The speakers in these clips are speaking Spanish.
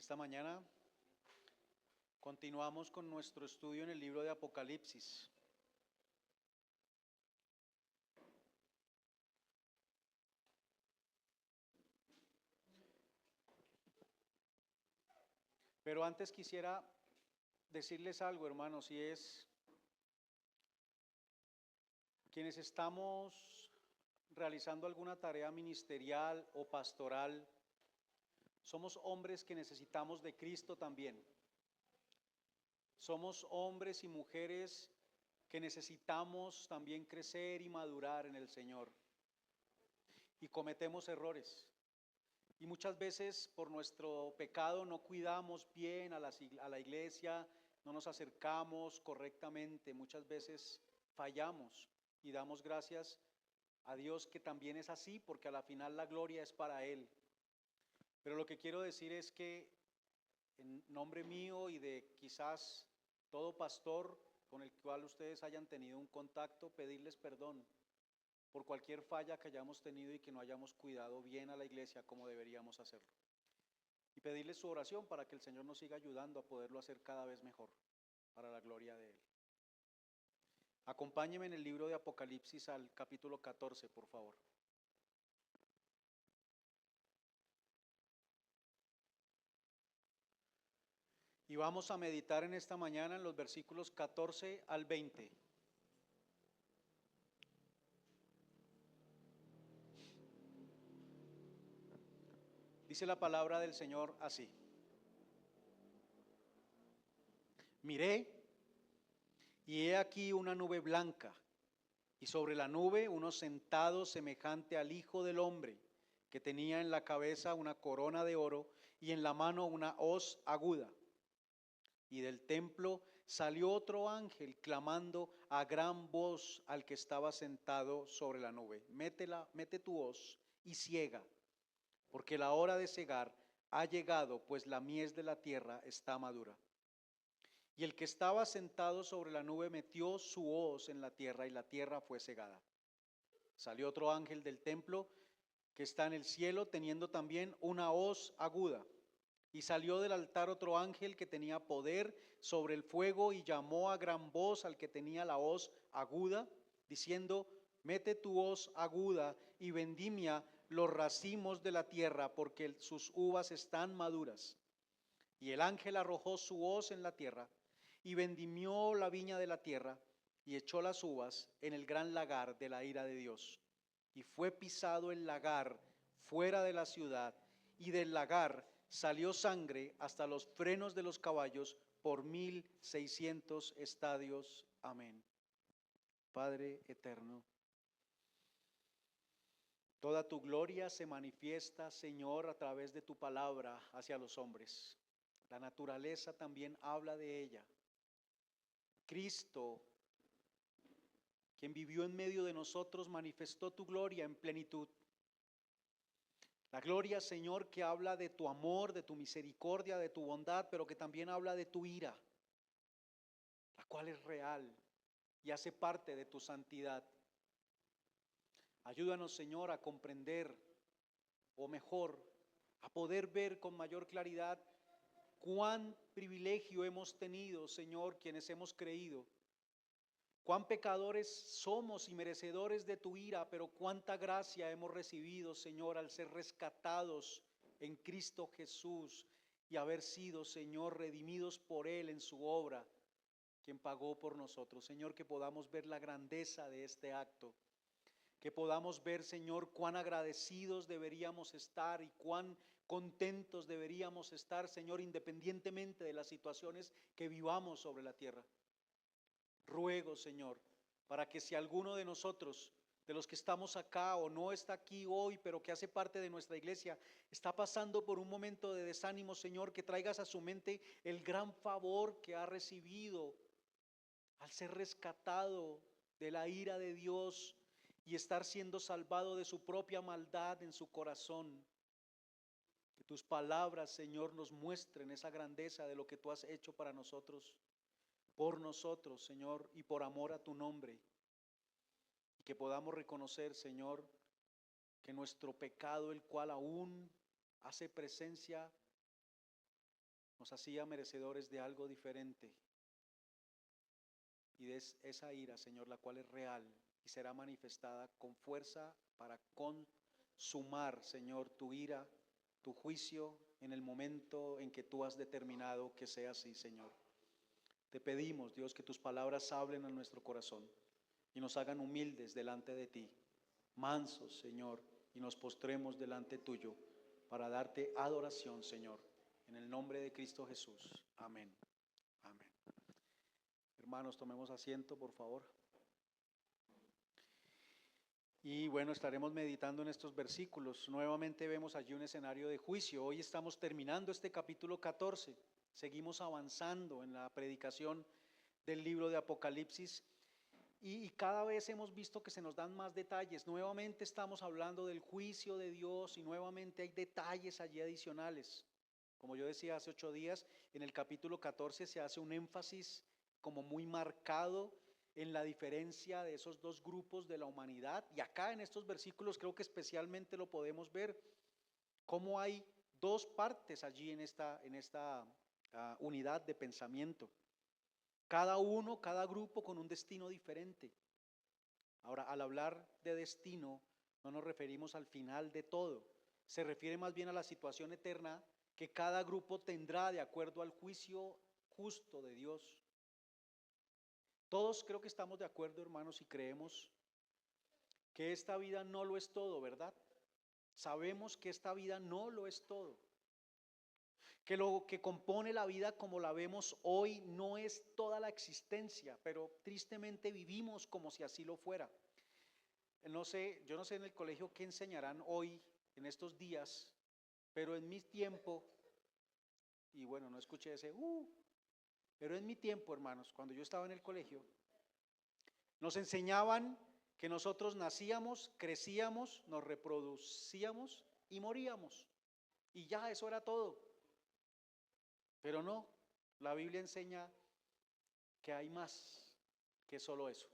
Esta mañana continuamos con nuestro estudio en el libro de Apocalipsis. Pero antes quisiera decirles algo, hermanos, y es quienes estamos realizando alguna tarea ministerial o pastoral, somos hombres que necesitamos de Cristo también. Somos hombres y mujeres que necesitamos también crecer y madurar en el Señor. Y cometemos errores. Y muchas veces por nuestro pecado no cuidamos bien a la iglesia, no nos acercamos correctamente, muchas veces fallamos y damos gracias a Dios que también es así, porque a la final la gloria es para Él. Pero lo que quiero decir es que en nombre mío y de quizás todo pastor con el cual ustedes hayan tenido un contacto, pedirles perdón por cualquier falla que hayamos tenido y que no hayamos cuidado bien a la iglesia como deberíamos hacerlo. Y pedirles su oración para que el Señor nos siga ayudando a poderlo hacer cada vez mejor, para la gloria de Él. Acompáñenme en el libro de Apocalipsis al capítulo 14, por favor. Y vamos a meditar en esta mañana en los versículos 14 al 20. Dice la palabra del Señor así: Miré, y he aquí una nube blanca, y sobre la nube uno sentado semejante al Hijo del Hombre, que tenía en la cabeza una corona de oro y en la mano una hoz aguda. Y del templo salió otro ángel clamando a gran voz al que estaba sentado sobre la nube: mete tu hoz y ciega, porque la hora de cegar ha llegado, pues la mies de la tierra está madura. Y el que estaba sentado sobre la nube metió su hoz en la tierra, y la tierra fue cegada. Salió otro ángel del templo que está en el cielo, teniendo también una hoz aguda. Y salió del altar otro ángel que tenía poder sobre el fuego, y llamó a gran voz al que tenía la hoz aguda, diciendo: mete tu hoz aguda y vendimia los racimos de la tierra, porque sus uvas están maduras. Y el ángel arrojó su hoz en la tierra, y vendimió la viña de la tierra, y echó las uvas en el gran lagar de la ira de Dios. Y fue pisado el lagar fuera de la ciudad, y del lagar salió sangre hasta los frenos de los caballos por 1600 estadios. Amén. Padre eterno, toda tu gloria se manifiesta, Señor, a través de tu palabra hacia los hombres. La naturaleza también habla de ella. Cristo, quien vivió en medio de nosotros, manifestó tu gloria en plenitud. La gloria, Señor, que habla de tu amor, de tu misericordia, de tu bondad, pero que también habla de tu ira, la cual es real y hace parte de tu santidad. Ayúdanos, Señor, a comprender, o mejor, a poder ver con mayor claridad cuán privilegio hemos tenido, Señor, quienes hemos creído. Cuán pecadores somos y merecedores de tu ira, pero cuánta gracia hemos recibido, Señor, al ser rescatados en Cristo Jesús y haber sido, Señor, redimidos por Él en su obra, quien pagó por nosotros. Señor, que podamos ver la grandeza de este acto, que podamos ver, Señor, cuán agradecidos deberíamos estar y cuán contentos deberíamos estar, Señor, independientemente de las situaciones que vivamos sobre la tierra. Ruego, Señor, para que si alguno de nosotros, de los que estamos acá o no está aquí hoy, pero que hace parte de nuestra iglesia, está pasando por un momento de desánimo, Señor, que traigas a su mente el gran favor que ha recibido al ser rescatado de la ira de Dios y estar siendo salvado de su propia maldad en su corazón. Que tus palabras, Señor, nos muestren esa grandeza de lo que tú has hecho para nosotros, por nosotros, Señor, y por amor a tu nombre. Y que podamos reconocer, Señor, que nuestro pecado, el cual aún hace presencia nos hacía merecedores de algo diferente. Y es esa ira, Señor, la cual es real y será manifestada con fuerza para consumar, Señor, tu ira, tu juicio en el momento en que tú has determinado que sea así, Señor. Te pedimos, Dios, que tus palabras hablen a nuestro corazón y nos hagan humildes delante de ti, mansos, Señor, y nos postremos delante tuyo para darte adoración, Señor, en el nombre de Cristo Jesús. Amén. Amén. Hermanos, tomemos asiento, por favor. Y bueno, estaremos meditando en estos versículos. Nuevamente vemos allí un escenario de juicio. Hoy estamos terminando este capítulo 14. Seguimos avanzando en la predicación del libro de Apocalipsis y cada vez hemos visto que se nos dan más detalles. Nuevamente estamos hablando del juicio de Dios y nuevamente hay detalles allí adicionales. Como yo decía hace 8 días, en el capítulo 14 se hace un énfasis como muy marcado en la diferencia de esos dos grupos de la humanidad. Y acá en estos versículos creo que especialmente lo podemos ver, cómo hay dos partes allí en esta unidad de pensamiento. Cada uno, cada grupo con un destino diferente. Ahora, al hablar de destino, no nos referimos al final de todo. Se refiere más bien a la situación eterna que cada grupo tendrá de acuerdo al juicio justo de Dios. Todos creo que estamos de acuerdo, hermanos, y creemos que esta vida no lo es todo, ¿verdad? Sabemos que esta vida no lo es todo. Que lo que compone la vida como la vemos hoy no es toda la existencia, pero tristemente vivimos como si así lo fuera. No sé, yo no sé en el colegio qué enseñarán hoy, en estos días, pero en mi tiempo, y bueno, no escuché ese, pero en mi tiempo, hermanos, cuando yo estaba en el colegio, nos enseñaban que nosotros nacíamos, crecíamos, nos reproducíamos y moríamos. Y ya, eso era todo. Pero no, la Biblia enseña que hay más que solo eso.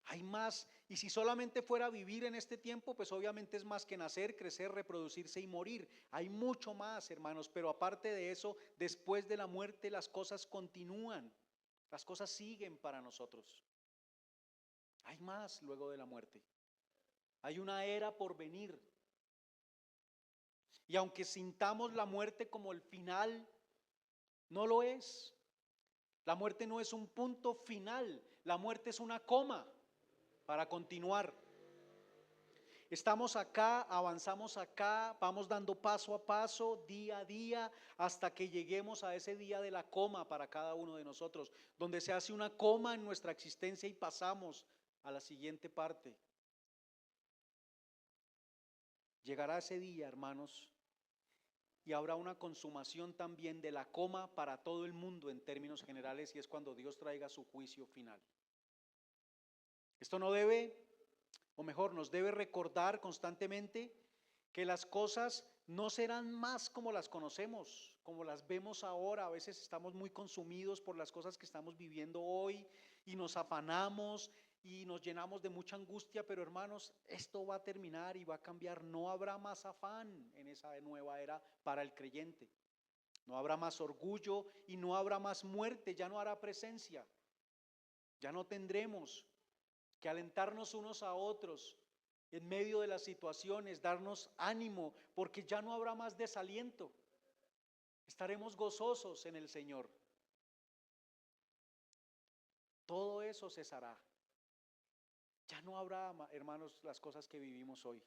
Hay más, y si solamente fuera a vivir en este tiempo, pues obviamente es más que nacer, crecer, reproducirse y morir. Hay mucho más, hermanos, pero aparte de eso, después de la muerte las cosas continúan, las cosas siguen para nosotros. Hay más luego de la muerte. Hay una era por venir. Y aunque sintamos la muerte como el final, no lo es. La muerte no es un punto final, la muerte es una coma para continuar. Estamos acá, avanzamos acá, vamos dando paso a paso, día a día, hasta que lleguemos a ese día de la coma para cada uno de nosotros, donde se hace una coma en nuestra existencia y pasamos a la siguiente parte. Llegará ese día, hermanos, y habrá una consumación también de la coma para todo el mundo en términos generales, y es cuando Dios traiga su juicio final. Esto no debe, o mejor, nos debe recordar constantemente que las cosas no serán más como las conocemos, como las vemos ahora. A veces estamos muy consumidos por las cosas que estamos viviendo hoy y nos afanamos y nos llenamos de mucha angustia, pero hermanos, esto va a terminar y va a cambiar. No habrá más afán en esa nueva era para el creyente. No habrá más orgullo y no habrá más muerte, ya no hará presencia. Ya no tendremos que alentarnos unos a otros en medio de las situaciones, darnos ánimo, porque ya no habrá más desaliento. Estaremos gozosos en el Señor. Todo eso cesará. Ya no habrá, hermanos, las cosas que vivimos hoy.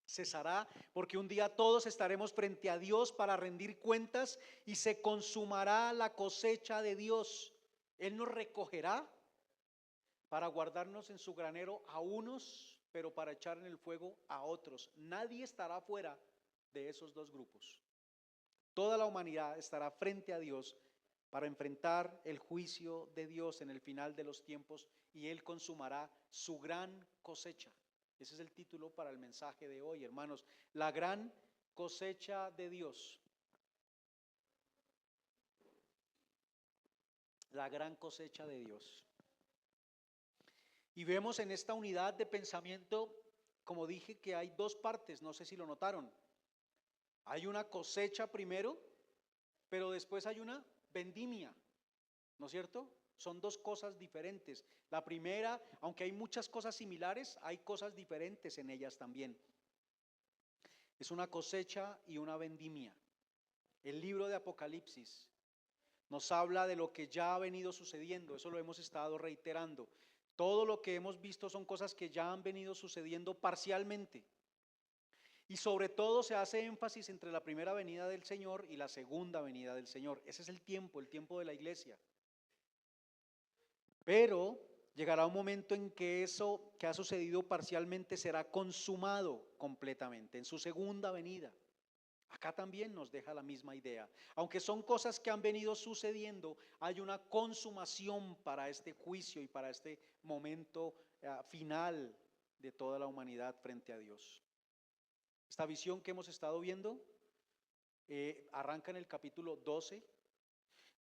Cesará porque un día todos estaremos frente a Dios para rendir cuentas y se consumará la cosecha de Dios. Él nos recogerá para guardarnos en su granero a unos, pero para echar en el fuego a otros. Nadie estará fuera de esos dos grupos. Toda la humanidad estará frente a Dios para enfrentar el juicio de Dios en el final de los tiempos y Él consumará su gran cosecha. Ese es el título para el mensaje de hoy, hermanos. La gran cosecha de Dios. La gran cosecha de Dios. Y vemos en esta unidad de pensamiento, como dije, que hay dos partes, no sé si lo notaron. Hay una cosecha primero, pero después hay una vendimia, ¿no es cierto? Son dos cosas diferentes. La primera, aunque hay muchas cosas similares, hay cosas diferentes en ellas también. Es una cosecha y una vendimia. El libro de Apocalipsis nos habla de lo que ya ha venido sucediendo, eso lo hemos estado reiterando. Todo lo que hemos visto son cosas que ya han venido sucediendo parcialmente. Y sobre todo se hace énfasis entre la primera venida del Señor y la segunda venida del Señor. Ese es el tiempo de la iglesia. Pero llegará un momento en que eso que ha sucedido parcialmente será consumado completamente en su segunda venida. Acá también nos deja la misma idea. Aunque son cosas que han venido sucediendo, hay una consumación para este juicio y para este momento final de toda la humanidad frente a Dios. Esta visión que hemos estado viendo arranca en el capítulo 12,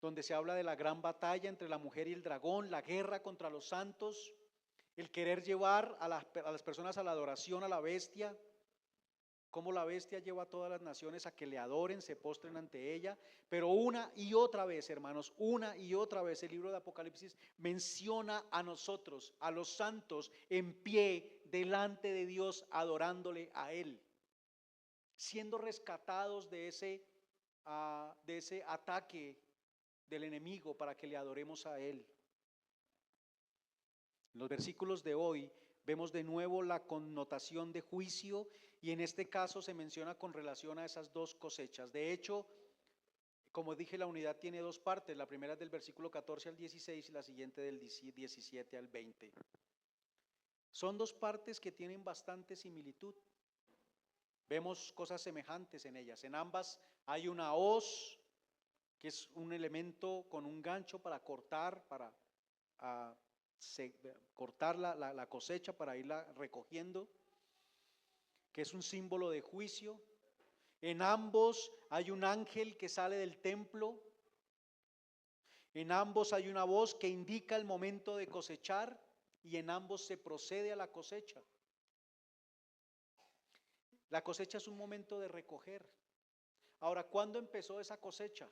donde se habla de la gran batalla entre la mujer y el dragón, la guerra contra los santos, el querer llevar a las personas a la adoración a la bestia, cómo la bestia lleva a todas las naciones a que le adoren, se postren ante ella. Pero una y otra vez, hermanos, una y otra vez el libro de Apocalipsis menciona a nosotros, a los santos, en pie delante de Dios, adorándole a Él, siendo rescatados de ese ataque del enemigo para que le adoremos a Él. En los versículos de hoy vemos de nuevo la connotación de juicio, y en este caso se menciona con relación a esas dos cosechas. De hecho, como dije, la unidad tiene dos partes. La primera es del versículo 14 al 16 y la siguiente del 17 al 20. Son dos partes que tienen bastante similitud. Vemos cosas semejantes en ellas. En ambas hay una hoz, que es un elemento con un gancho para cortar, cortar la cosecha para irla recogiendo, que es un símbolo de juicio. En ambos hay un ángel que sale del templo. En ambos hay una voz que indica el momento de cosechar, y en ambos se procede a la cosecha. La cosecha es un momento de recoger. Ahora, ¿cuándo empezó esa cosecha?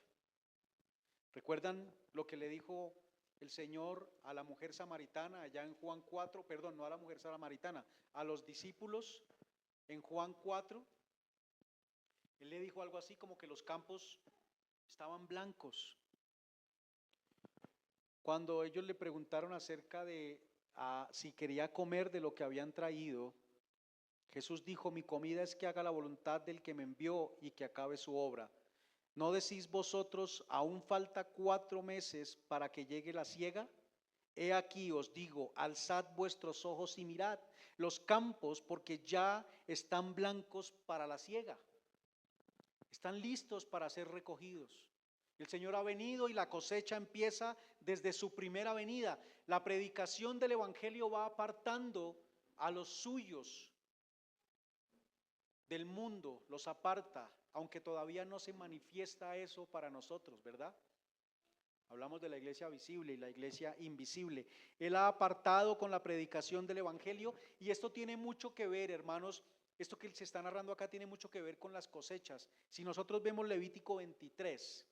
¿Recuerdan lo que le dijo el Señor a la mujer samaritana allá en Juan 4? Perdón, no a la mujer samaritana, a los discípulos en Juan 4. Él le dijo algo así como que los campos estaban blancos. Cuando ellos le preguntaron acerca de si quería comer de lo que habían traído, Jesús dijo: mi comida es que haga la voluntad del que me envió y que acabe su obra. ¿No decís vosotros, aún falta 4 meses para que llegue la siega? He aquí os digo, alzad vuestros ojos y mirad los campos, porque ya están blancos para la siega. Están listos para ser recogidos. El Señor ha venido y la cosecha empieza desde su primera venida. La predicación del Evangelio va apartando a los suyos del mundo, los aparta, aunque todavía no se manifiesta eso para nosotros, ¿verdad? Hablamos de la iglesia visible y la iglesia invisible. Él ha apartado con la predicación del Evangelio, y esto tiene mucho que ver, hermanos, esto que se está narrando acá tiene mucho que ver con las cosechas. Si nosotros vemos Levítico 23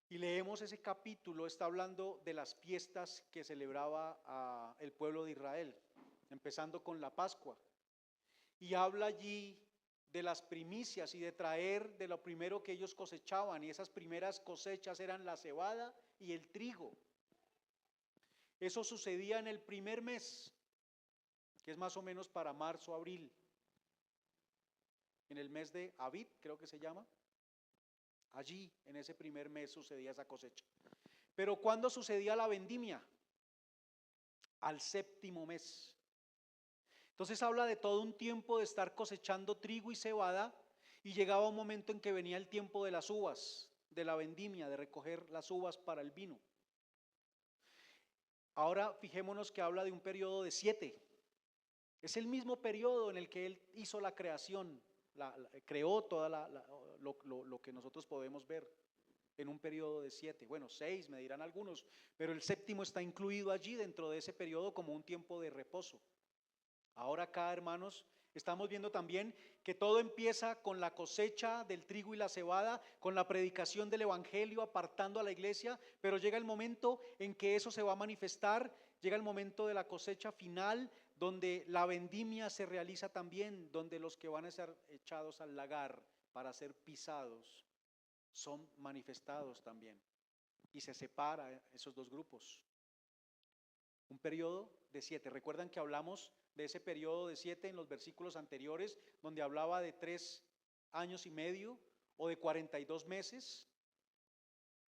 y leemos ese capítulo, está hablando de las fiestas que celebraba el pueblo de Israel, empezando con la Pascua. Y habla allí de las primicias y de traer de lo primero que ellos cosechaban, y esas primeras cosechas eran la cebada y el trigo. Eso sucedía en el primer mes, que es más o menos para marzo, abril. En el mes de Abib, creo que se llama. Allí, en ese primer mes, sucedía esa cosecha. Pero ¿cuándo sucedía la vendimia? Al séptimo mes. Entonces habla de todo un tiempo de estar cosechando trigo y cebada, y llegaba un momento en que venía el tiempo de las uvas, de la vendimia, de recoger las uvas para el vino. Ahora fijémonos que habla de un periodo de 7. Es el mismo periodo en el que Él hizo la creación, creó toda lo que nosotros podemos ver en un periodo de 7. Bueno, 6 me dirán algunos, pero el séptimo está incluido allí dentro de ese periodo como un tiempo de reposo. Ahora acá, hermanos, Estamos viendo también que todo empieza con la cosecha del trigo y la cebada, con la predicación del evangelio, apartando a la iglesia, pero llega el momento en que eso se va a manifestar, llega el momento de la cosecha final, donde la vendimia se realiza también, donde los que van a ser echados al lagar para ser pisados son manifestados también, y se separa esos dos grupos. Un periodo de 7. ¿Recuerdan que hablamos de ese periodo de 7 en los versículos anteriores, donde hablaba de 3 años y medio o de 42 meses?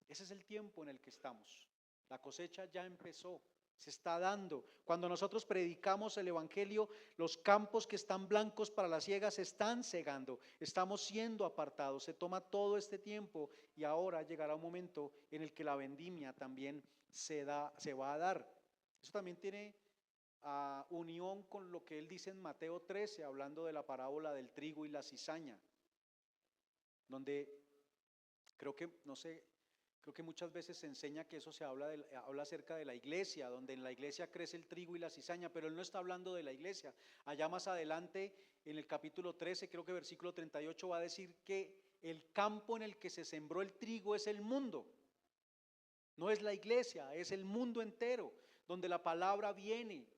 Ese es el tiempo en el que estamos. La cosecha ya empezó, se está dando. Cuando nosotros predicamos el evangelio, los campos que están blancos para la siega se están segando, estamos siendo apartados. Se toma todo este tiempo y ahora llegará un momento en el que la vendimia también se va a dar. Eso también tiene unión con lo que él dice en Mateo 13, hablando de la parábola del trigo y la cizaña, donde creo que, no sé, creo que muchas veces se enseña que eso se habla acerca de la iglesia, donde en la iglesia crece el trigo y la cizaña, pero él no está hablando de la iglesia. Allá más adelante, en el capítulo 13, creo que versículo 38, va a decir que el campo en el que se sembró el trigo es el mundo. No es la iglesia, es el mundo entero, donde la palabra viene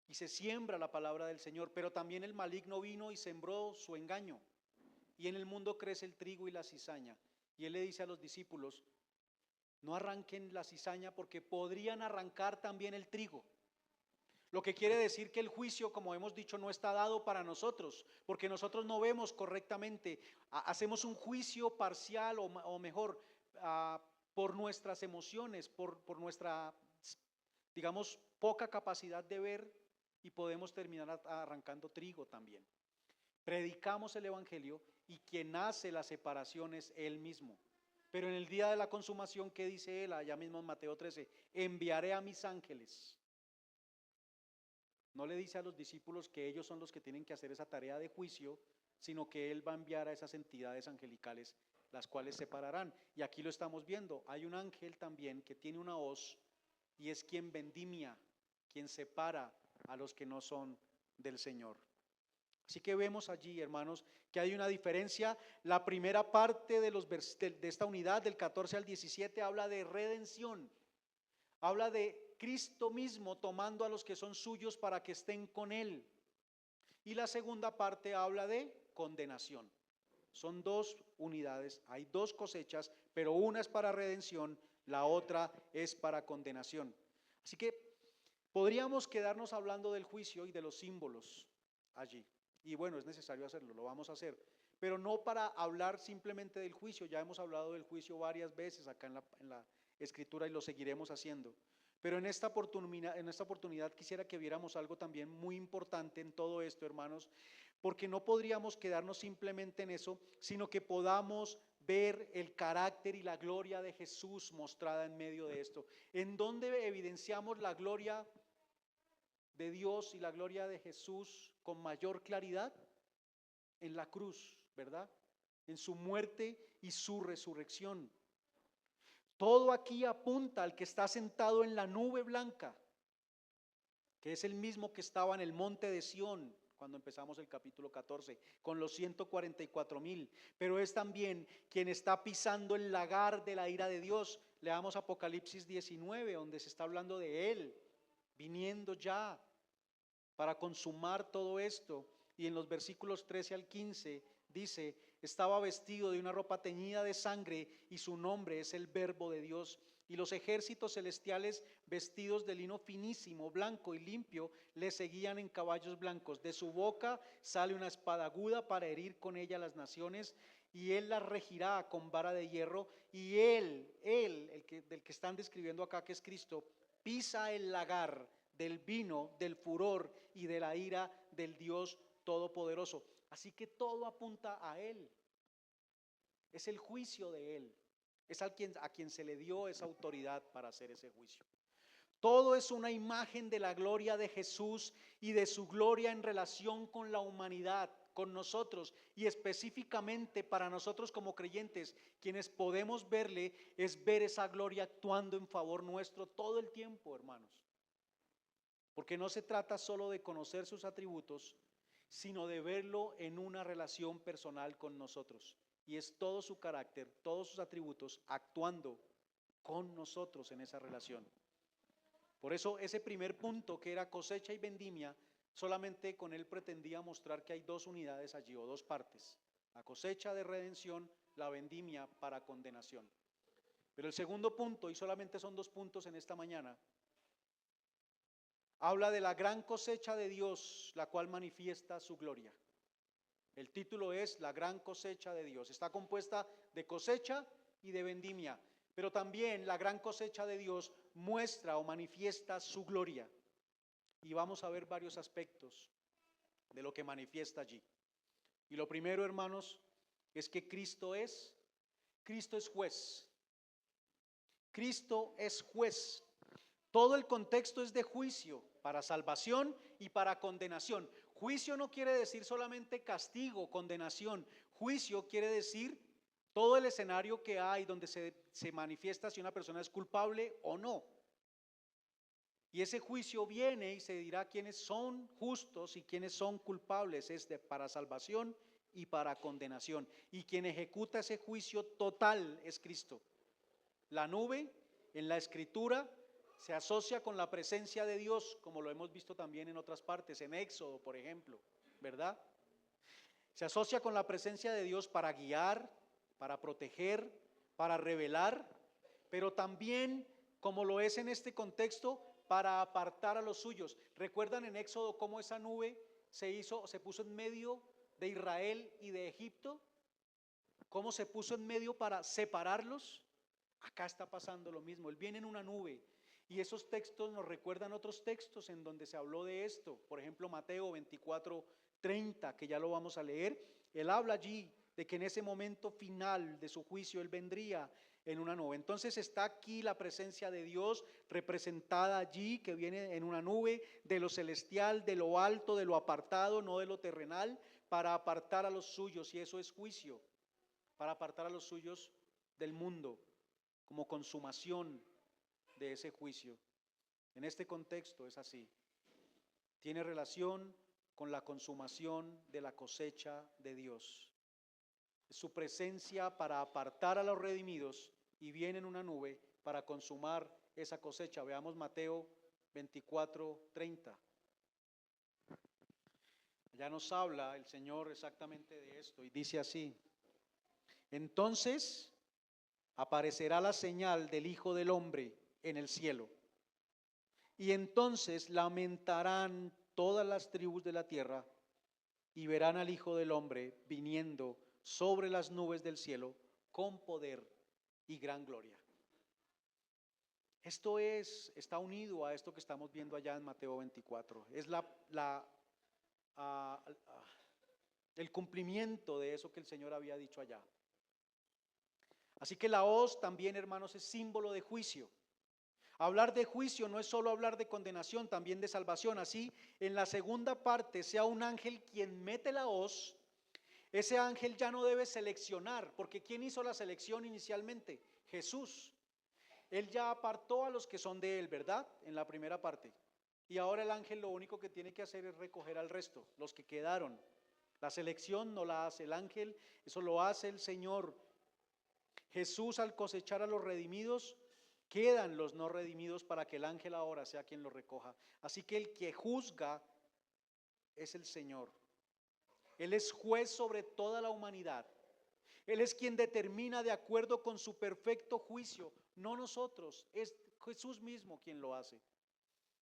y se siembra la palabra del Señor, pero también el maligno vino y sembró su engaño. Y en el mundo crece el trigo y la cizaña. Y él le dice a los discípulos, no arranquen la cizaña porque podrían arrancar también el trigo. Lo que quiere decir que el juicio, como hemos dicho, no está dado para nosotros, porque nosotros no vemos correctamente, hacemos un juicio parcial o mejor, por nuestras emociones, por nuestra, digamos, poca capacidad de ver, y podemos terminar arrancando trigo también. Predicamos el evangelio y quien hace la separación es él mismo. Pero en el día de la consumación, ¿qué dice él? Allá mismo en Mateo 13, enviaré a mis ángeles. No le dice a los discípulos que ellos son los que tienen que hacer esa tarea de juicio, sino que él va a enviar a esas entidades angelicales, las cuales separarán. Y aquí lo estamos viendo, hay un ángel también que tiene una hoz y es quien vendimia, quien separa a los que no son del Señor. Así que vemos allí, hermanos, que hay una diferencia. La primera parte de esta unidad, del 14 al 17, habla de redención. Habla de Cristo mismo tomando a los que son suyos para que estén con Él. Y la segunda parte habla de condenación. Son dos unidades, hay dos cosechas, pero una es para redención, la otra es para condenación. Así que podríamos quedarnos hablando del juicio y de los símbolos allí. Y bueno, es necesario hacerlo, lo vamos a hacer. Pero no para hablar simplemente del juicio, ya hemos hablado del juicio varias veces acá en la Escritura y lo seguiremos haciendo. Pero en esta oportunidad quisiera que viéramos algo también muy importante en todo esto, hermanos, porque no podríamos quedarnos simplemente en eso, sino que podamos ver el carácter y la gloria de Jesús mostrada en medio de esto. ¿En dónde evidenciamos la gloria de Dios y la gloria de Jesús con mayor claridad? En la cruz, ¿verdad? En su muerte y su resurrección. Todo aquí apunta al que está sentado en la nube blanca, que es el mismo que estaba en el monte de Sión cuando empezamos el capítulo 14, con los 144,000, pero es también quien está pisando el lagar de la ira de Dios. Leamos Apocalipsis 19, donde se está hablando de Él, viniendo ya para consumar todo esto. Y en los versículos 13 al 15 dice, estaba vestido de una ropa teñida de sangre y su nombre es el Verbo de Dios. Y los ejércitos celestiales vestidos de lino finísimo, blanco y limpio, le seguían en caballos blancos. De su boca sale una espada aguda para herir con ella las naciones, y él las regirá con vara de hierro. Y del que están describiendo acá, que es Cristo, pisa el lagar del vino, del furor y de la ira del Dios Todopoderoso. Así que todo apunta a Él. Es el juicio de Él. Es a quien se le dio esa autoridad para hacer ese juicio. Todo es una imagen de la gloria de Jesús y de su gloria en relación con la humanidad, con nosotros, y específicamente para nosotros como creyentes, quienes podemos verle, es ver esa gloria actuando en favor nuestro todo el tiempo, hermanos. Porque no se trata solo de conocer sus atributos, sino de verlo en una relación personal con nosotros. Y es todo su carácter, todos sus atributos actuando con nosotros en esa relación. Por eso ese primer punto, que era cosecha y vendimia, solamente con él pretendía mostrar que hay dos unidades allí, o dos partes: la cosecha de redención, la vendimia para condenación. Pero el segundo punto, y solamente son dos puntos en esta mañana, habla de la gran cosecha de Dios, la cual manifiesta su gloria. El título es La gran cosecha de Dios. Está compuesta de cosecha y de vendimia, pero también la gran cosecha de Dios muestra o manifiesta su gloria. Y vamos a ver varios aspectos de lo que manifiesta allí. Y lo primero, hermanos, es que Cristo es juez. Cristo es juez. Todo el contexto es de juicio, para salvación y para condenación. Juicio no quiere decir solamente castigo, condenación. Juicio quiere decir todo el escenario que hay donde se manifiesta si una persona es culpable o no. Y ese juicio viene y se dirá quiénes son justos y quiénes son culpables. Es para salvación y para condenación. Y quien ejecuta ese juicio total es Cristo. La nube en la Escritura se asocia con la presencia de Dios, como lo hemos visto también en otras partes, en Éxodo, por ejemplo, ¿verdad? Se asocia con la presencia de Dios para guiar, para proteger, para revelar, pero también, como lo es en este contexto, para apartar a los suyos. ¿Recuerdan en Éxodo cómo esa nube se puso en medio de Israel y de Egipto? ¿Cómo se puso en medio para separarlos? Acá está pasando lo mismo. Él viene en una nube. Y esos textos nos recuerdan otros textos en donde se habló de esto. Por ejemplo, Mateo 24:30, que ya lo vamos a leer. Él habla allí de que en ese momento final de su juicio Él vendría en una nube. Entonces está aquí la presencia de Dios representada allí, que viene en una nube, de lo celestial, de lo alto, de lo apartado, no de lo terrenal, para apartar a los suyos. Y eso es juicio, para apartar a los suyos del mundo, como consumación de ese juicio. En este contexto es así. Tiene relación con la consumación de la cosecha de Dios. Es su presencia para apartar a los redimidos y viene en una nube para consumar esa cosecha. Veamos Mateo 24:30. Ya nos habla el Señor exactamente de esto y dice así: entonces aparecerá la señal del Hijo del Hombre en el cielo, y entonces lamentarán todas las tribus de la tierra y verán al Hijo del Hombre viniendo sobre las nubes del cielo con poder y gran gloria. Esto está unido a esto que estamos viendo allá en Mateo 24. Es el cumplimiento de eso que el Señor había dicho allá. Así que la hoz también, hermanos, es símbolo de juicio. Hablar de juicio no es solo hablar de condenación, también de salvación. Así, en la segunda parte, sea un ángel quien mete la hoz, ese ángel ya no debe seleccionar, porque ¿quién hizo la selección inicialmente? Jesús. Él ya apartó a los que son de él, ¿verdad? En la primera parte. Y ahora el ángel lo único que tiene que hacer es recoger al resto, los que quedaron. La selección no la hace el ángel, eso lo hace el Señor. Jesús, al cosechar a los redimidos, quedan los no redimidos para que el ángel ahora sea quien los recoja. Así que el que juzga es el Señor. Él es juez sobre toda la humanidad. Él es quien determina de acuerdo con su perfecto juicio, no nosotros, es Jesús mismo quien lo hace.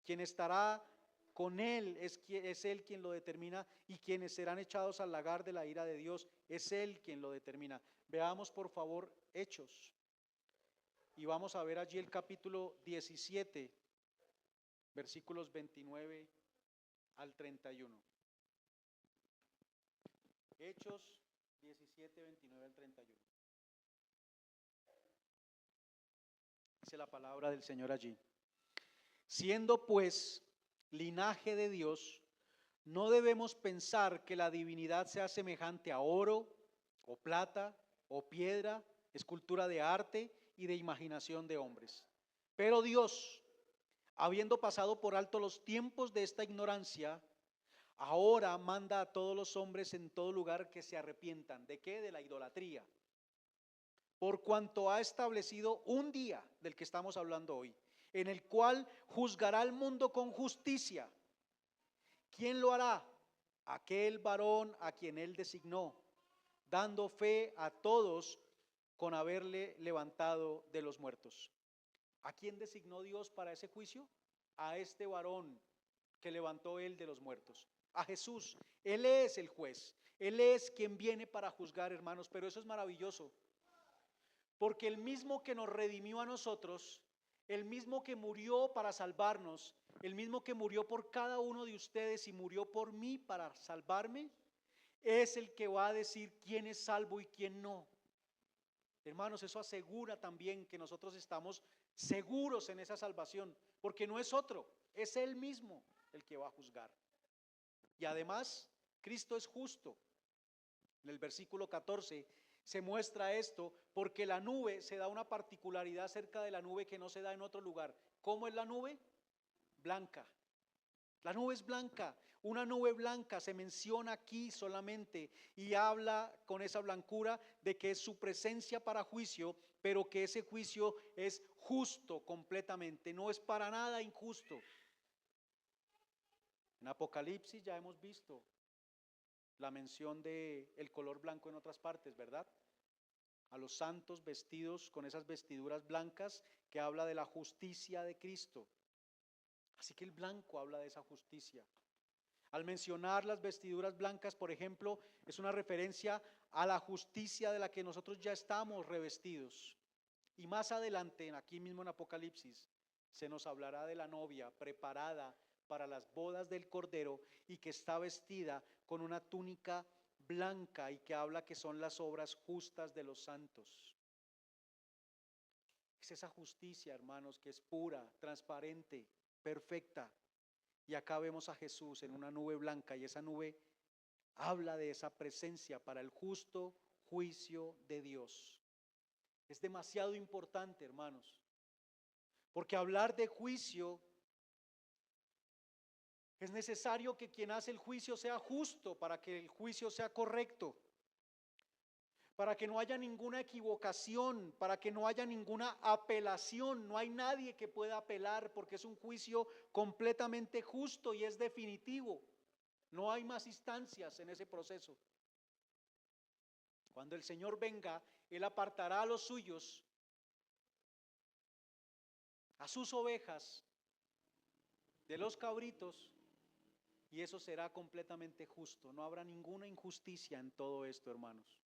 Quien estará con él es él quien lo determina, y quienes serán echados al lagar de la ira de Dios es él quien lo determina. Veamos por favor Hechos, y vamos a ver allí el capítulo 17, versículos 29 al 31. Hechos 17, 29 al 31. Dice la palabra del Señor allí: siendo pues linaje de Dios, no debemos pensar que la divinidad sea semejante a oro, o plata, o piedra, escultura de arte y de imaginación de hombres. Pero Dios, habiendo pasado por alto los tiempos de esta ignorancia, Ahora manda a todos los hombres en todo lugar que se arrepientan. ¿De qué? De la idolatría. Por cuanto ha establecido un día del que estamos hablando hoy, en el cual juzgará al mundo con justicia. ¿Quién lo hará? Aquel varón a quien él designó, dando fe a todos con haberle levantado de los muertos. ¿A quién designó Dios para ese juicio? A este varón que levantó él de los muertos, a Jesús. Él es el juez, él es quien viene para juzgar, hermanos. Pero eso es maravilloso, porque el mismo que nos redimió a nosotros, el mismo que murió para salvarnos, el mismo que murió por cada uno de ustedes y murió por mí para salvarme, es el que va a decir quién es salvo y quién no. Hermanos, eso asegura también que nosotros estamos seguros en esa salvación, porque no es otro, es Él mismo el que va a juzgar. Y además, Cristo es justo. En el versículo 14 se muestra esto, porque la nube, se da una particularidad acerca de la nube que no se da en otro lugar. ¿Cómo es la nube? Blanca. La nube es blanca, una nube blanca se menciona aquí solamente y habla con esa blancura de que es su presencia para juicio, pero que ese juicio es justo completamente, no es para nada injusto. En Apocalipsis ya hemos visto la mención de el color blanco en otras partes, ¿verdad? A los santos vestidos con esas vestiduras blancas que habla de la justicia de Cristo. Así que el blanco habla de esa justicia. Al mencionar las vestiduras blancas, por ejemplo, es una referencia a la justicia de la que nosotros ya estamos revestidos. Y más adelante, aquí mismo en Apocalipsis, se nos hablará de la novia preparada para las bodas del Cordero y que está vestida con una túnica blanca y que habla que son las obras justas de los santos. Es esa justicia, hermanos, que es pura, transparente, perfecta. Y acá vemos a Jesús en una nube blanca y esa nube habla de esa presencia para el justo juicio de Dios. Es demasiado importante, hermanos, porque hablar de juicio es necesario que quien hace el juicio sea justo para que el juicio sea correcto, para que no haya ninguna equivocación, para que no haya ninguna apelación. No hay nadie que pueda apelar porque es un juicio completamente justo y es definitivo. No hay más instancias en ese proceso. Cuando el Señor venga, Él apartará a los suyos, a sus ovejas, de los cabritos, y eso será completamente justo. No habrá ninguna injusticia en todo esto, hermanos.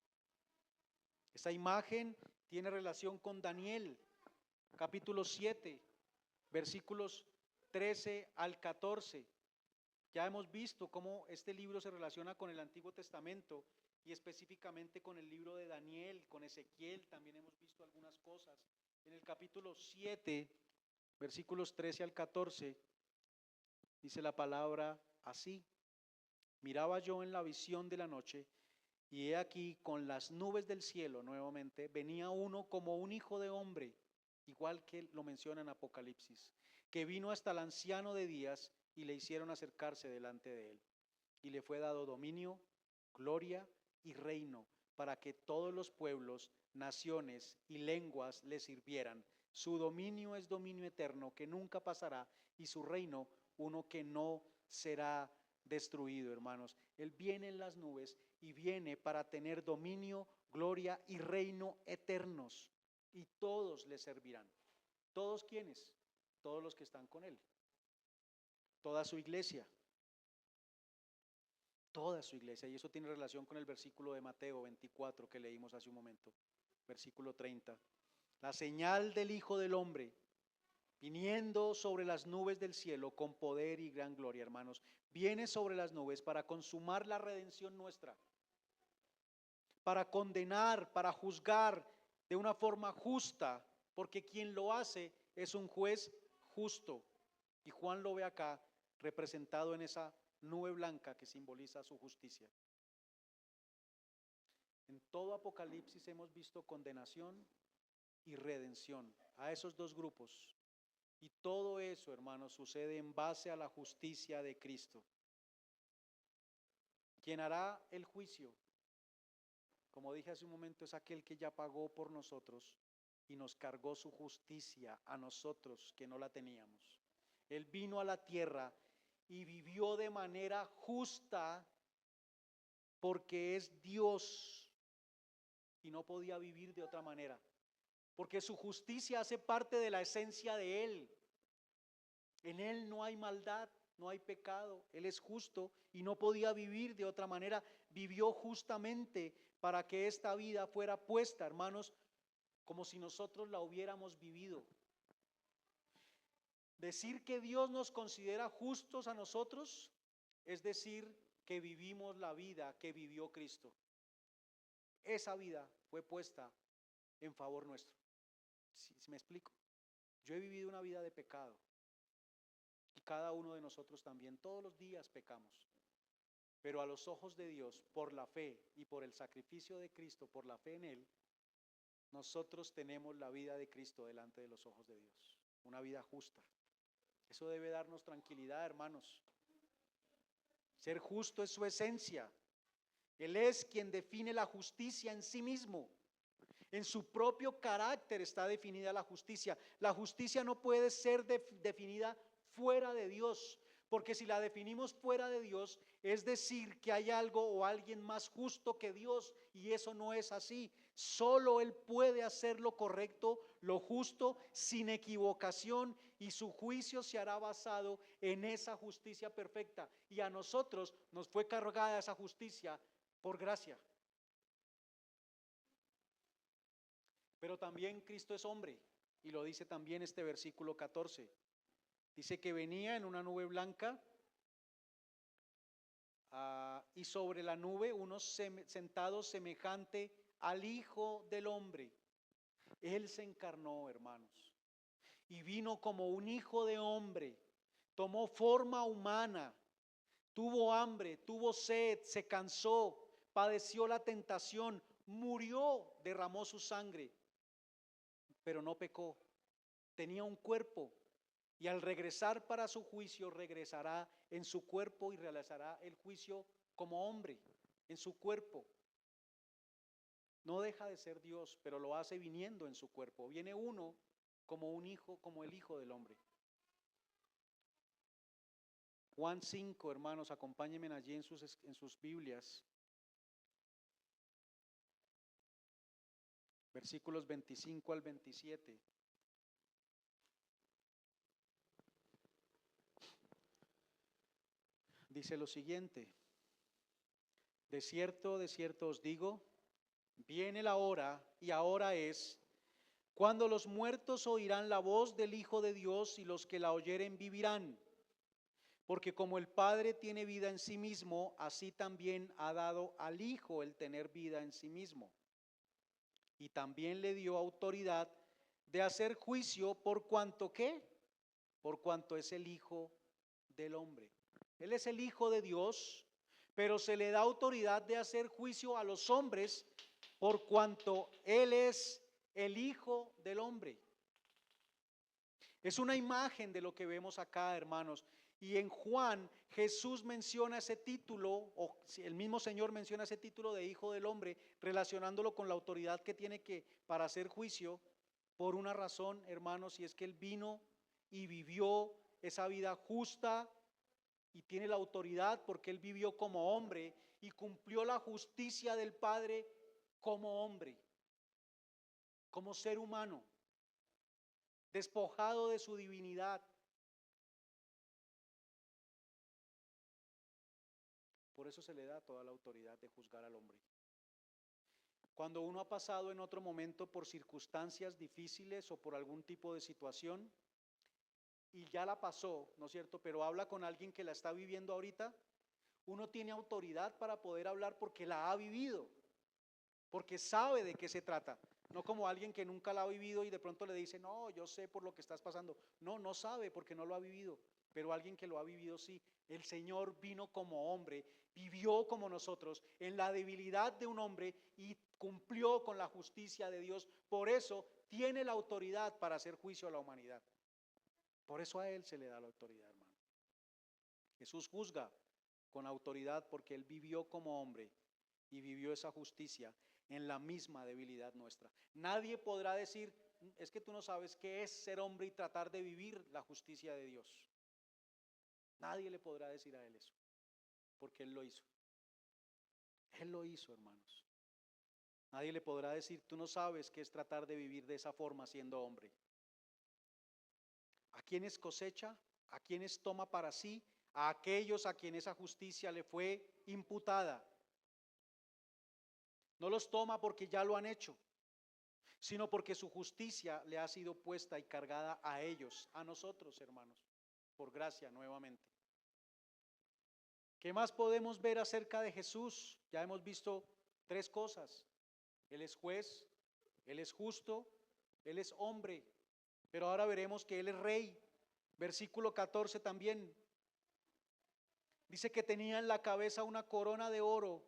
Esa imagen tiene relación con Daniel, capítulo 7, versículos 13 al 14. Ya hemos visto cómo este libro se relaciona con el Antiguo Testamento y específicamente con el libro de Daniel, con Ezequiel, también hemos visto algunas cosas. En el capítulo 7, versículos 13 al 14, dice la palabra así: miraba yo en la visión de la noche, y he aquí con las nubes del cielo nuevamente venía uno como un hijo de hombre, igual que lo menciona en Apocalipsis, que vino hasta el anciano de días y le hicieron acercarse delante de él. Y le fue dado dominio, gloria y reino para que todos los pueblos, naciones y lenguas le sirvieran. Su dominio es dominio eterno que nunca pasará y su reino uno que no será destruido, hermanos. Él viene en las nubes y viene para tener dominio, gloria y reino eternos, y todos le servirán. ¿Todos quiénes? Todos los que están con él. Toda su iglesia. Toda su iglesia. Y eso tiene relación con el versículo de Mateo 24 que leímos hace un momento. Versículo 30. La señal del Hijo del Hombre viniendo sobre las nubes del cielo con poder y gran gloria, hermanos. Viene sobre las nubes para consumar la redención nuestra, para condenar, para juzgar de una forma justa, porque quien lo hace es un juez justo. Y Juan lo ve acá representado en esa nube blanca que simboliza su justicia. En todo Apocalipsis hemos visto condenación y redención a esos dos grupos. Y todo eso, hermanos, sucede en base a la justicia de Cristo. Quien hará el juicio, como dije hace un momento, es aquel que ya pagó por nosotros y nos cargó su justicia a nosotros que no la teníamos. Él vino a la tierra y vivió de manera justa porque es Dios y no podía vivir de otra manera, porque su justicia hace parte de la esencia de Él. En Él no hay maldad, no hay pecado, Él es justo y no podía vivir de otra manera. Vivió justamente para que esta vida fuera puesta, hermanos, como si nosotros la hubiéramos vivido. Decir que Dios nos considera justos a nosotros es decir que vivimos la vida que vivió Cristo. Esa vida fue puesta en favor nuestro. ¿Sí me explico? Yo he vivido una vida de pecado y cada uno de nosotros también, todos los días pecamos. Pero a los ojos de Dios, por la fe y por el sacrificio de Cristo, por la fe en Él, nosotros tenemos la vida de Cristo delante de los ojos de Dios. Una vida justa. Eso debe darnos tranquilidad, hermanos. Ser justo es su esencia. Él es quien define la justicia en sí mismo. En su propio carácter está definida la justicia. La justicia no puede ser definida fuera de Dios, porque si la definimos fuera de Dios, es decir que hay algo o alguien más justo que Dios, y eso no es así. Solo Él puede hacer lo correcto, lo justo, sin equivocación, y su juicio se hará basado en esa justicia perfecta. Y a nosotros nos fue cargada esa justicia por gracia. Pero también Cristo es hombre, y lo dice también este versículo 14. Dice que venía en una nube blanca y sobre la nube unos sentados semejante al Hijo del Hombre. Él se encarnó, hermanos, y vino como un hijo de hombre, tomó forma humana, tuvo hambre, tuvo sed, se cansó, padeció la tentación, murió, derramó su sangre, pero no pecó. Tenía un cuerpo y al regresar para su juicio regresará en su cuerpo y realizará el juicio como hombre en su cuerpo. No deja de ser Dios, pero lo hace viniendo en su cuerpo. Viene uno como un hijo, como el Hijo del Hombre. Juan 5, hermanos, acompáñenme allí en sus Biblias. Versículos 25 al 27. Dice lo siguiente: de cierto os digo, viene la hora, y ahora es, cuando los muertos oirán la voz del Hijo de Dios, y los que la oyeren vivirán. Porque como el Padre tiene vida en sí mismo, así también ha dado al Hijo el tener vida en sí mismo. Y también le dio autoridad de hacer juicio por cuanto ¿qué? Por cuanto es el Hijo del Hombre. Él es el Hijo de Dios, pero se le da autoridad de hacer juicio a los hombres por cuanto Él es el Hijo del Hombre. Es una imagen de lo que vemos acá, hermanos. Y en Juan Jesús menciona ese título, o el mismo Señor menciona ese título de Hijo del Hombre, relacionándolo con la autoridad que tiene para hacer juicio, por una razón, hermanos, y es que Él vino y vivió esa vida justa y tiene la autoridad porque Él vivió como hombre y cumplió la justicia del Padre como hombre, como ser humano, despojado de su divinidad. Por eso se le da toda la autoridad de juzgar al hombre. Cuando uno ha pasado en otro momento por circunstancias difíciles o por algún tipo de situación y ya la pasó, ¿no es cierto? Pero habla con alguien que la está viviendo ahorita, uno tiene autoridad para poder hablar porque la ha vivido, porque sabe de qué se trata. No como alguien que nunca la ha vivido y de pronto le dice, no, yo sé por lo que estás pasando. No, no sabe porque no lo ha vivido, pero alguien que lo ha vivido sí. El Señor vino como hombre, vivió como nosotros, en la debilidad de un hombre y cumplió con la justicia de Dios. Por eso tiene la autoridad para hacer juicio a la humanidad. Por eso a Él se le da la autoridad, hermano. Jesús juzga, con autoridad, porque Él vivió como hombre y vivió esa justicia en la misma debilidad nuestra. Nadie podrá decir, es que tú no sabes qué es ser hombre y tratar de vivir la justicia de Dios. Nadie le podrá decir a Él eso, porque Él lo hizo. Él lo hizo, hermanos. Nadie le podrá decir, tú no sabes qué es tratar de vivir de esa forma siendo hombre. ¿A quienes cosecha? ¿A quienes toma para sí? A aquellos a quienes esa justicia le fue imputada. No los toma porque ya lo han hecho, sino porque su justicia le ha sido puesta y cargada a ellos, a nosotros, hermanos, por gracia nuevamente. ¿Qué más podemos ver acerca de Jesús? Ya hemos visto tres cosas. Él es juez, Él es justo, Él es hombre, pero ahora veremos que Él es rey. Versículo 14 también dice que tenía en la cabeza una corona de oro.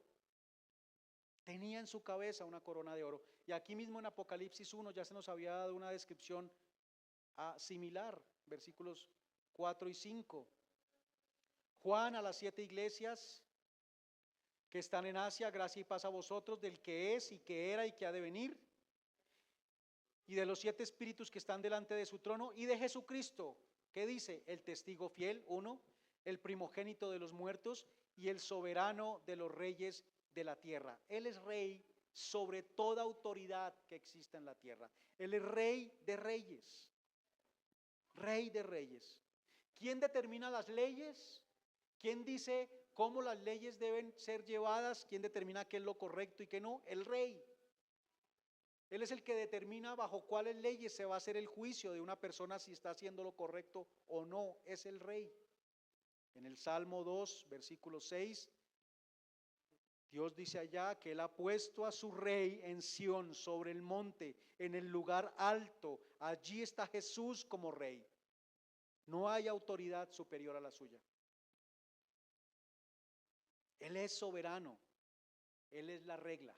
Tenía en su cabeza una corona de oro. Y aquí mismo en Apocalipsis 1 ya se nos había dado una descripción similar, versículos 4 y 5. Juan a las 7 iglesias que están en Asia, gracia y paz a vosotros, del que es y que era y que ha de venir, y de los 7 espíritus que están delante de su trono, y de Jesucristo, que dice, el testigo fiel, 1, el primogénito de los muertos y el soberano de los reyes de la tierra. Él es rey sobre toda autoridad que exista en la tierra. Él es rey de reyes. Rey de reyes. ¿Quién determina las leyes? ¿Quién dice cómo las leyes deben ser llevadas? ¿Quién determina qué es lo correcto y qué no? El rey. Él es el que determina bajo cuáles leyes se va a hacer el juicio de una persona si está haciendo lo correcto o no. Es el rey. En el Salmo 2, versículo 6, Dios dice allá que Él ha puesto a su rey en Sión, sobre el monte, en el lugar alto. Allí está Jesús como rey. No hay autoridad superior a la suya. Él es soberano. Él es la regla.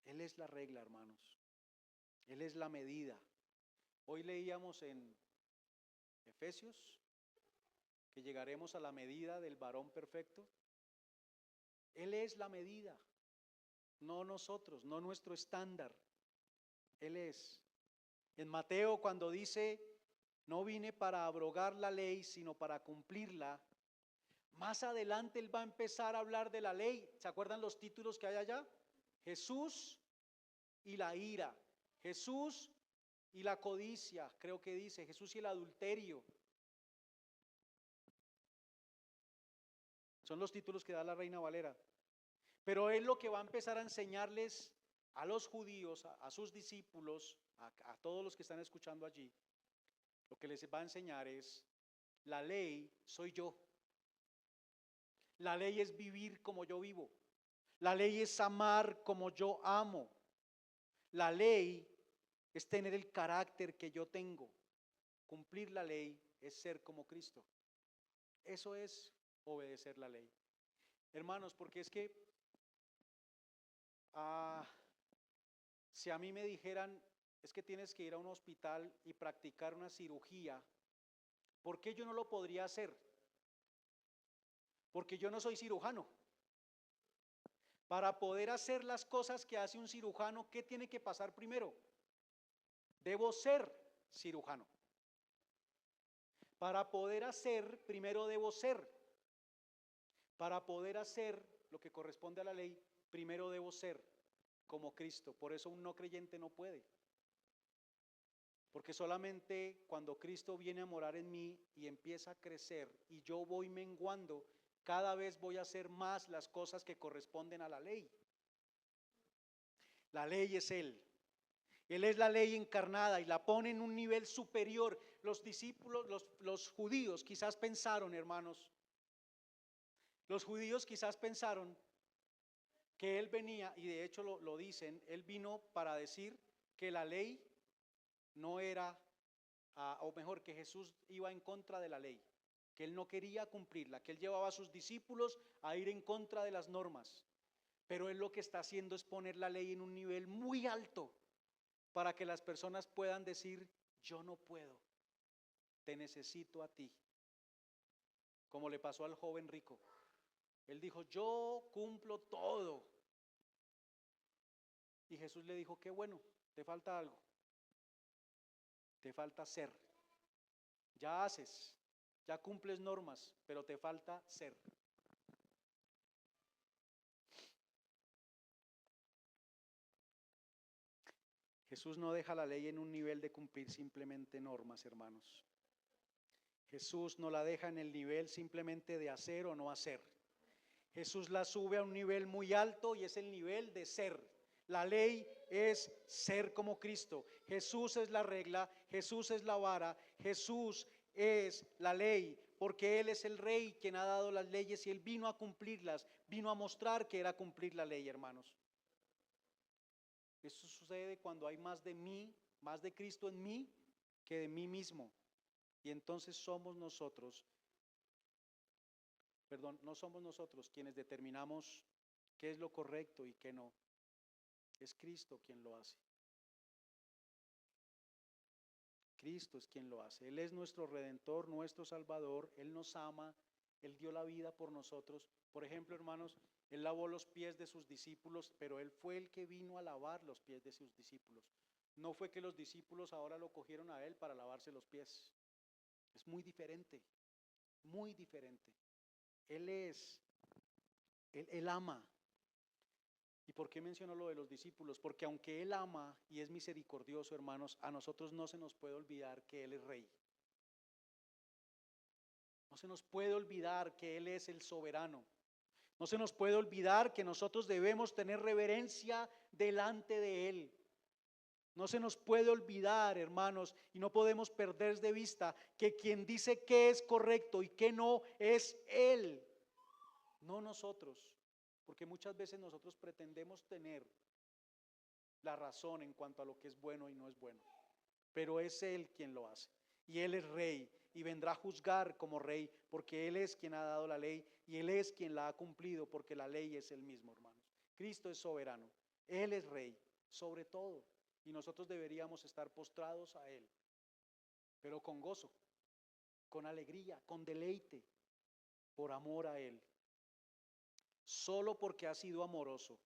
Él es la regla, hermanos. Él es la medida. Hoy leíamos en Efesios que llegaremos a la medida del varón perfecto. Él es la medida, no nosotros, no nuestro estándar. Él es. En Mateo, cuando dice, no vine para abrogar la ley, sino para cumplirla, más adelante Él va a empezar a hablar de la ley. ¿Se acuerdan los títulos que hay allá? Jesús y la ira, Jesús y la codicia, creo que dice, Jesús y el adulterio. Son los títulos que da la Reina Valera. Pero Él lo que va a empezar a enseñarles a los judíos, a sus discípulos, a todos los que están escuchando allí, lo que les va a enseñar es, la ley soy yo. La ley es vivir como yo vivo. La ley es amar como yo amo. La ley es tener el carácter que yo tengo. Cumplir la ley es ser como Cristo. Eso es obedecer la ley. Hermanos, porque es que si a mí me dijeran, es que tienes que ir a un hospital y practicar una cirugía, ¿por qué yo no lo podría hacer? Porque yo no soy cirujano. Para poder hacer las cosas que hace un cirujano, ¿qué tiene que pasar primero? Debo ser cirujano. Para poder hacer, primero debo ser. Para poder hacer lo que corresponde a la ley, primero debo ser como Cristo. Por eso un no creyente no puede. Porque solamente cuando Cristo viene a morar en mí y empieza a crecer y yo voy menguando, cada vez voy a hacer más las cosas que corresponden a la ley. La ley es Él. Él es la ley encarnada y la pone en un nivel superior. Los discípulos, los judíos quizás pensaron, hermanos, los judíos quizás pensaron que Él venía, y de hecho lo dicen, Él vino para decir que la ley no era, o mejor, que Jesús iba en contra de la ley, que Él no quería cumplirla, que Él llevaba a sus discípulos a ir en contra de las normas. Pero Él lo que está haciendo es poner la ley en un nivel muy alto para que las personas puedan decir, yo no puedo, te necesito a ti. como le pasó al joven rico. Él dijo, yo cumplo todo. Y Jesús le dijo, qué bueno, te falta algo, te falta ser. Ya haces, ya cumples normas, pero te falta ser. Jesús no deja la ley en un nivel de cumplir simplemente normas, hermanos. Jesús no la deja en el nivel simplemente de hacer o no hacer. Jesús la sube a un nivel muy alto y es el nivel de ser. La ley es ser como Cristo. Jesús es la regla, Jesús es la vara, Jesús es la ley, porque Él es el Rey quien ha dado las leyes y Él vino a cumplirlas, vino a mostrar que era cumplir la ley, hermanos. Eso sucede cuando hay más de mí, más de Cristo en mí que de mí mismo. Y entonces somos nosotros, no somos nosotros quienes determinamos qué es lo correcto y qué no. Es Cristo quien lo hace. Cristo es quien lo hace. Él es nuestro Redentor, nuestro Salvador. Él nos ama. Él dio la vida por nosotros. Por ejemplo, hermanos, Él lavó los pies de sus discípulos, pero Él fue el que vino a lavar los pies de sus discípulos. No fue que los discípulos ahora lo cogieron a Él para lavarse los pies. Es muy diferente, muy diferente. Él ama. ¿Y por qué menciono lo de los discípulos? Porque aunque Él ama y es misericordioso, hermanos, a nosotros no se nos puede olvidar que Él es Rey. No se nos puede olvidar que Él es el soberano. No se nos puede olvidar que nosotros debemos tener reverencia delante de Él. No se nos puede olvidar, hermanos, y no podemos perder de vista que quien dice qué es correcto y qué no es Él, no nosotros. Porque muchas veces nosotros pretendemos tener la razón en cuanto a lo que es bueno y no es bueno, pero es Él quien lo hace. Y Él es Rey y vendrá a juzgar como Rey, porque Él es quien ha dado la ley y Él es quien la ha cumplido, porque la ley es Él mismo, hermanos. Cristo es soberano, Él es Rey sobre todo, y nosotros deberíamos estar postrados a Él, pero con gozo, con alegría, con deleite, por amor a Él. Solo porque ha sido amoroso,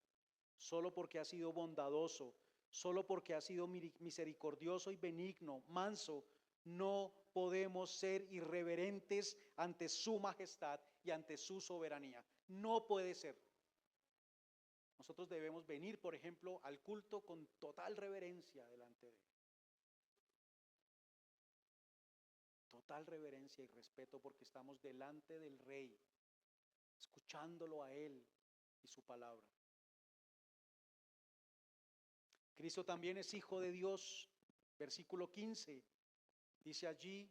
solo porque ha sido bondadoso, solo porque ha sido misericordioso y benigno, manso, no podemos ser irreverentes ante su majestad y ante su soberanía. No puede ser. Nosotros debemos venir, por ejemplo, al culto con total reverencia delante de Él. Total reverencia y respeto porque estamos delante del Rey, escuchándolo a Él y su palabra. Cristo también es Hijo de Dios. Versículo 15, dice allí: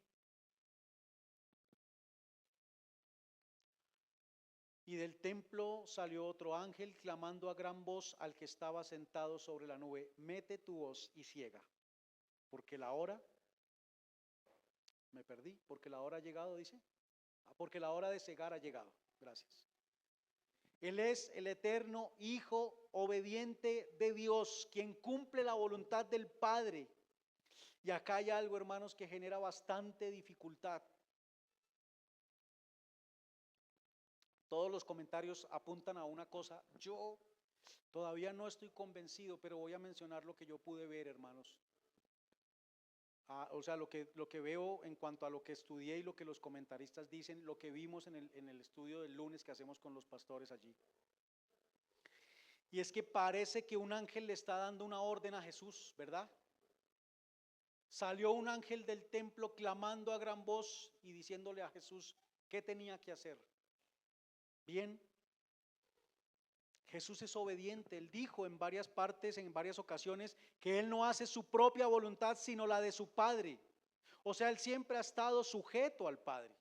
y del templo salió otro ángel clamando a gran voz al que estaba sentado sobre la nube: mete tu hoz y ciega, porque la hora, me perdí, porque la hora ha llegado, dice. Porque la hora de cegar ha llegado. Gracias. Él es el eterno Hijo obediente de Dios, quien cumple la voluntad del Padre. Y acá hay algo, hermanos, que genera bastante dificultad. Todos los comentarios apuntan a una cosa. Yo todavía no estoy convencido, pero voy a mencionar lo que yo pude ver, hermanos. O sea, lo que veo en cuanto a lo que estudié y lo que los comentaristas dicen, lo que vimos en el estudio del lunes que hacemos con los pastores allí. Y es que parece que un ángel le está dando una orden a Jesús, ¿verdad? Salió un ángel del templo clamando a gran voz y diciéndole a Jesús qué tenía que hacer. Bien, Jesús es obediente. Él dijo en varias partes, en varias ocasiones, que Él no hace su propia voluntad, sino la de su Padre. O sea, Él siempre ha estado sujeto al Padre.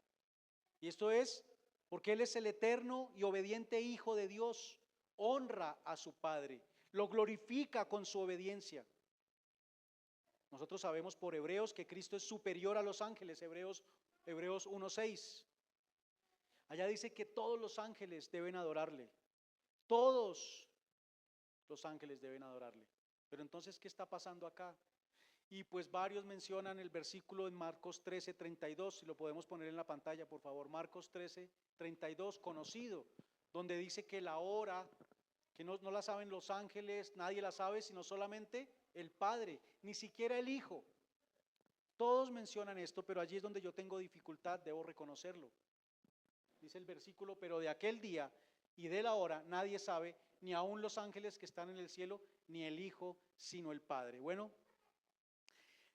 Y esto es porque Él es el eterno y obediente Hijo de Dios. Honra a su Padre, lo glorifica con su obediencia. Nosotros sabemos por Hebreos que Cristo es superior a los ángeles, Hebreos 1:6. Allá dice que todos los ángeles deben adorarle. Todos los ángeles deben adorarle. Pero entonces, ¿qué está pasando acá? Y pues varios mencionan el versículo en Marcos 13:32, si lo podemos poner en la pantalla, por favor. Marcos 13:32, conocido, donde dice que la hora, que no la saben los ángeles, nadie la sabe, sino solamente el Padre, ni siquiera el Hijo. Todos mencionan esto, pero allí es donde yo tengo dificultad, debo reconocerlo. Dice el versículo, pero de aquel día y de la hora nadie sabe, ni aun los ángeles que están en el cielo, ni el Hijo, sino el Padre. Bueno,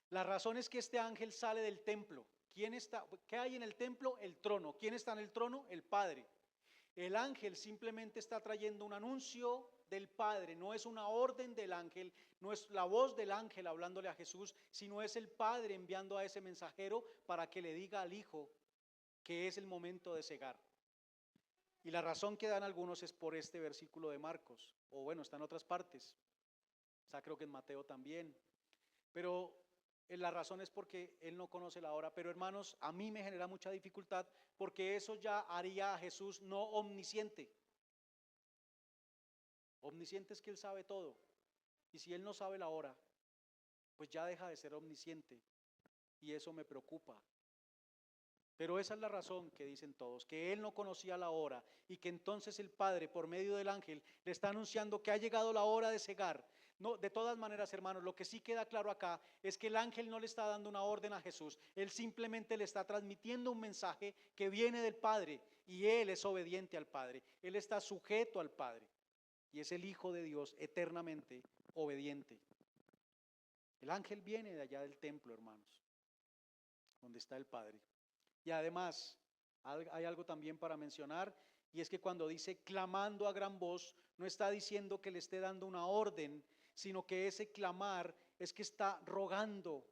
la razón es que este ángel sale del templo. ¿Quién está? ¿Qué hay en el templo? El trono. ¿Quién está en el trono? El Padre. El ángel simplemente está trayendo un anuncio del Padre, no es una orden del ángel, no es la voz del ángel hablándole a Jesús, sino es el Padre enviando a ese mensajero para que le diga al Hijo que es el momento de cegar. Y la razón que dan algunos es por este versículo de Marcos, o bueno, está en otras partes, está creo que en Mateo también, pero la razón es porque él no conoce la hora. Pero hermanos, a mí me genera mucha dificultad porque eso ya haría a Jesús no omnisciente. Omnisciente es que él sabe todo, y si él no sabe la hora, pues ya deja de ser omnisciente, y eso me preocupa. Pero esa es la razón que dicen todos, que él no conocía la hora y que entonces el Padre por medio del ángel le está anunciando que ha llegado la hora de cegar. No, de todas maneras, hermanos, lo que sí queda claro acá es que el ángel no le está dando una orden a Jesús, él simplemente le está transmitiendo un mensaje que viene del Padre y él es obediente al Padre, él está sujeto al Padre y es el Hijo de Dios eternamente obediente. El ángel viene de allá del templo, hermanos, donde está el Padre. Y además, hay algo también para mencionar, y es que cuando dice clamando a gran voz, no está diciendo que le esté dando una orden, sino que ese clamar es que está rogando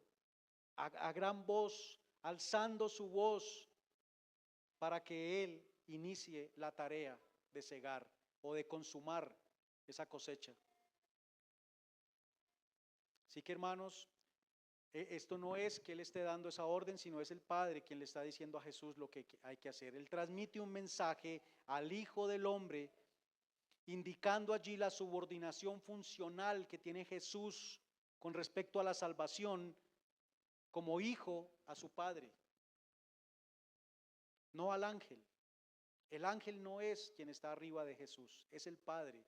a gran voz, alzando su voz para que él inicie la tarea de cegar o de consumar esa cosecha. Así que hermanos, esto no es que él esté dando esa orden, sino es el Padre quien le está diciendo a Jesús lo que hay que hacer. Él transmite un mensaje al Hijo del Hombre, indicando allí la subordinación funcional que tiene Jesús con respecto a la salvación como hijo a su Padre, no al ángel. El ángel no es quien está arriba de Jesús, es el Padre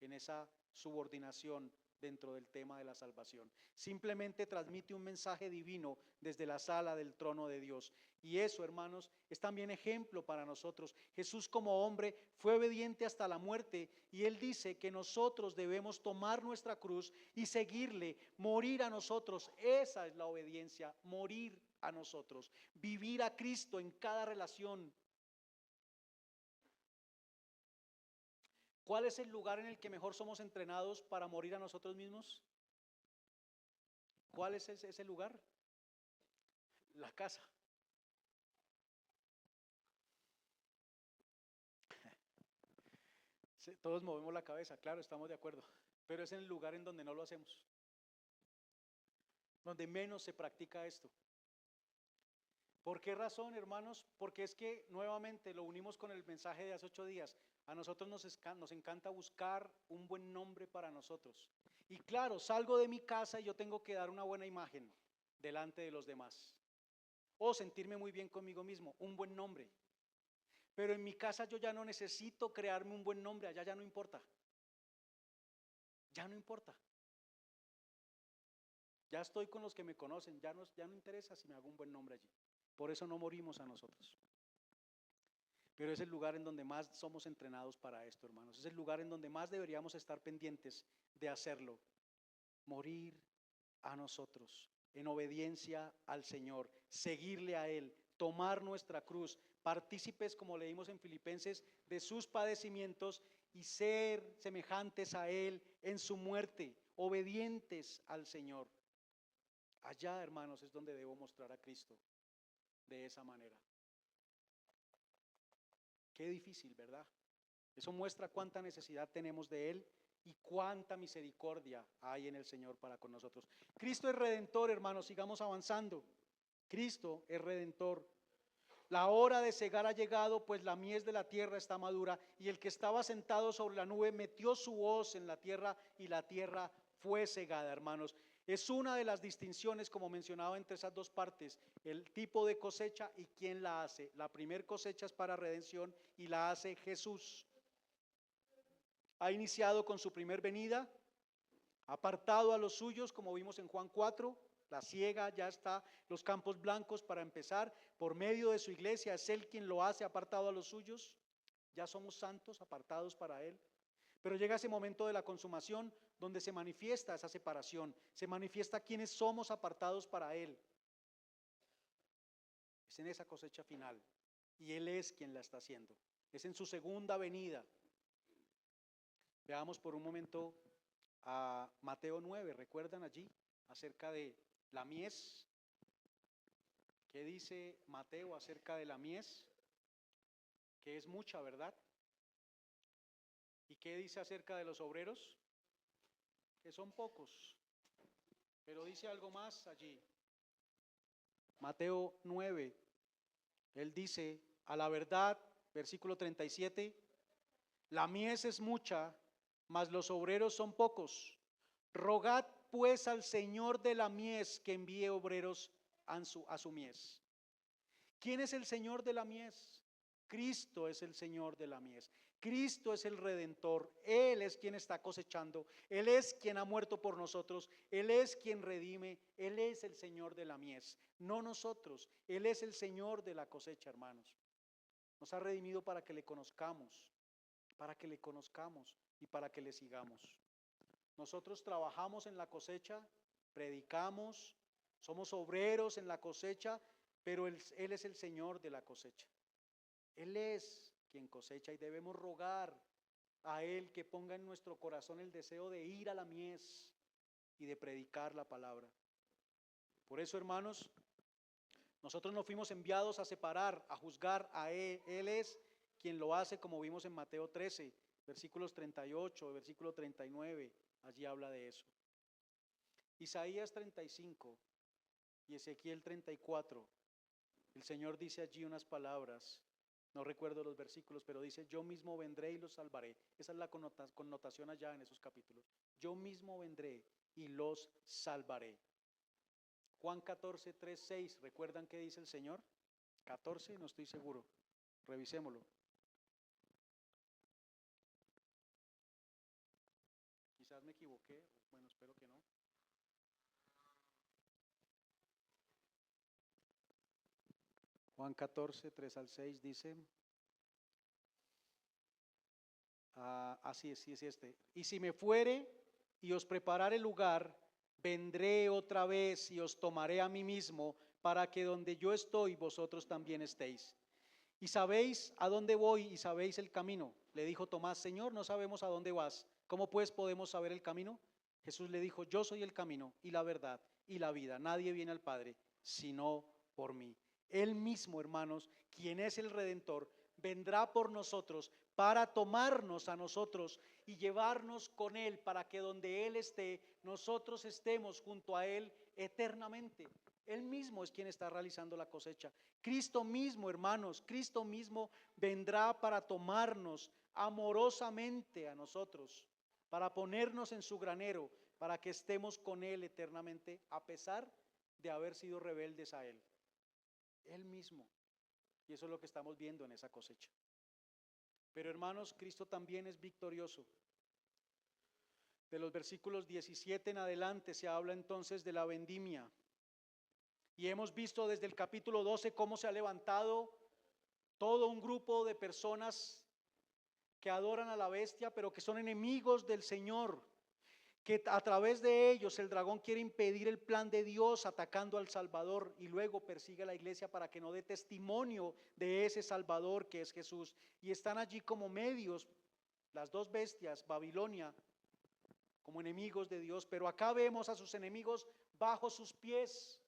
en esa subordinación dentro del tema de la salvación. Simplemente transmite un mensaje divino desde la sala del trono de Dios. Y eso, hermanos, es también ejemplo para nosotros. Jesús como hombre fue obediente hasta la muerte y él dice que nosotros debemos tomar nuestra cruz y seguirle, morir a nosotros. Esa es la obediencia, morir a nosotros, vivir a Cristo en cada relación. ¿Cuál es el lugar en el que mejor somos entrenados para morir a nosotros mismos? ¿Cuál es ese lugar? La casa. Todos movemos la cabeza, claro, estamos de acuerdo, pero es en el lugar en donde no lo hacemos, donde menos se practica esto. ¿Por qué razón, hermanos? Porque es que nuevamente lo unimos con el mensaje de hace 8 días. A nosotros nos encanta buscar un buen nombre para nosotros. Y claro, salgo de mi casa y yo tengo que dar una buena imagen delante de los demás. O sentirme muy bien conmigo mismo, un buen nombre. Pero en mi casa yo ya no necesito crearme un buen nombre, allá ya no importa. Ya no importa. Ya estoy con los que me conocen, ya no interesa si me hago un buen nombre allí. Por eso no morimos a nosotros. Pero es el lugar en donde más somos entrenados para esto, hermanos. Es el lugar en donde más deberíamos estar pendientes de hacerlo. Morir a nosotros en obediencia al Señor, seguirle a Él, tomar nuestra cruz, partícipes, como leímos en Filipenses, de sus padecimientos y ser semejantes a Él en su muerte, obedientes al Señor. Allá, hermanos, es donde debo mostrar a Cristo de esa manera. Qué difícil, ¿verdad? Eso muestra cuánta necesidad tenemos de Él y cuánta misericordia hay en el Señor para con nosotros. Cristo es redentor, hermanos, sigamos avanzando. Cristo es redentor. La hora de cegar ha llegado, pues la mies de la tierra está madura, y el que estaba sentado sobre la nube metió su hoz en la tierra y la tierra fue cegada, hermanos. Es una de las distinciones, como mencionaba, entre esas dos partes, el tipo de cosecha y quién la hace. La primer cosecha es para redención y la hace Jesús. Ha iniciado con su primer venida, apartado a los suyos, como vimos en Juan 4, la siega ya está, los campos blancos para empezar, por medio de su iglesia es Él quien lo hace, apartado a los suyos, ya somos santos, apartados para Él. Pero llega ese momento de la consumación donde se manifiesta esa separación, se manifiesta quienes somos apartados para Él. Es en esa cosecha final y Él es quien la está haciendo. Es en su segunda venida. Veamos por un momento a Mateo 9, ¿recuerdan allí? Acerca de la mies. ¿Qué dice Mateo acerca de la mies? Que es mucha, ¿verdad? ¿Y qué dice acerca de los obreros? Que son pocos. Pero dice algo más allí. Mateo 9, él dice, a la verdad, versículo 37, la mies es mucha, mas los obreros son pocos. Rogad pues al Señor de la mies que envíe obreros a su mies. ¿Quién es el Señor de la mies? Cristo es el Señor de la mies. Cristo es el Redentor. Él es quien está cosechando. Él es quien ha muerto por nosotros. Él es quien redime. Él es el Señor de la mies. No nosotros. Él es el Señor de la cosecha, hermanos. Nos ha redimido para que le conozcamos. Para que le conozcamos y para que le sigamos. Nosotros trabajamos en la cosecha, predicamos, somos obreros en la cosecha, pero Él es el Señor de la cosecha. Él es quien cosecha y debemos rogar a Él que ponga en nuestro corazón el deseo de ir a la mies y de predicar la palabra. Por eso, hermanos, nosotros no fuimos enviados a separar, a juzgar a Él. Él es quien lo hace, como vimos en Mateo 13, versículos 38, versículo 39, allí habla de eso. Isaías 35 y Ezequiel 34, el Señor dice allí unas palabras. No recuerdo los versículos, pero dice, yo mismo vendré y los salvaré. Esa es la connotación allá en esos capítulos. Yo mismo vendré y los salvaré. Juan 14, 3, 6, ¿recuerdan qué dice el Señor? 14, no estoy seguro. Revisémoslo. Quizás me equivoqué, bueno, espero que no. Juan 14, 3 al 6 dice, así es, sí es este. Y si me fuere y os preparare lugar, vendré otra vez y os tomaré a mí mismo, para que donde yo estoy, vosotros también estéis. Y sabéis a dónde voy y sabéis el camino. Le dijo Tomás, Señor, no sabemos a dónde vas. ¿Cómo pues podemos saber el camino? Jesús le dijo, yo soy el camino y la verdad y la vida. Nadie viene al Padre sino por mí. Él mismo, hermanos, quien es el Redentor, vendrá por nosotros para tomarnos a nosotros y llevarnos con Él para que donde Él esté, nosotros estemos junto a Él eternamente. Él mismo es quien está realizando la cosecha. Cristo mismo, hermanos, Cristo mismo vendrá para tomarnos amorosamente a nosotros, para ponernos en su granero, para que estemos con Él eternamente, a pesar de haber sido rebeldes a Él. Él mismo. Y eso es lo que estamos viendo en esa cosecha. Pero hermanos, Cristo también es victorioso. De los versículos 17 en adelante se habla entonces de la vendimia. Y hemos visto desde el capítulo 12 cómo se ha levantado todo un grupo de personas que adoran a la bestia, pero que son enemigos del Señor, que a través de ellos el dragón quiere impedir el plan de Dios atacando al Salvador y luego persigue a la iglesia para que no dé testimonio de ese Salvador que es Jesús. Y están allí como medios, las dos bestias, Babilonia, como enemigos de Dios, pero acá vemos a sus enemigos bajo sus pies.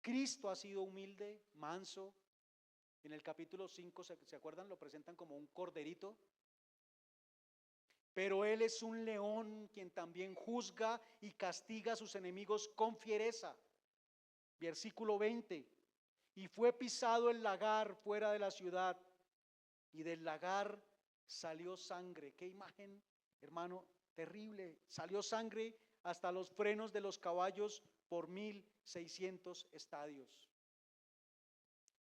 Cristo ha sido humilde, manso. En el capítulo 5, ¿se acuerdan? Lo presentan como un corderito. Pero Él es un león quien también juzga y castiga a sus enemigos con fiereza. Versículo 20. Y fue pisado el lagar fuera de la ciudad, y del lagar salió sangre. Qué imagen, hermano, terrible. Salió sangre hasta los frenos de los caballos por 1,600 estadios.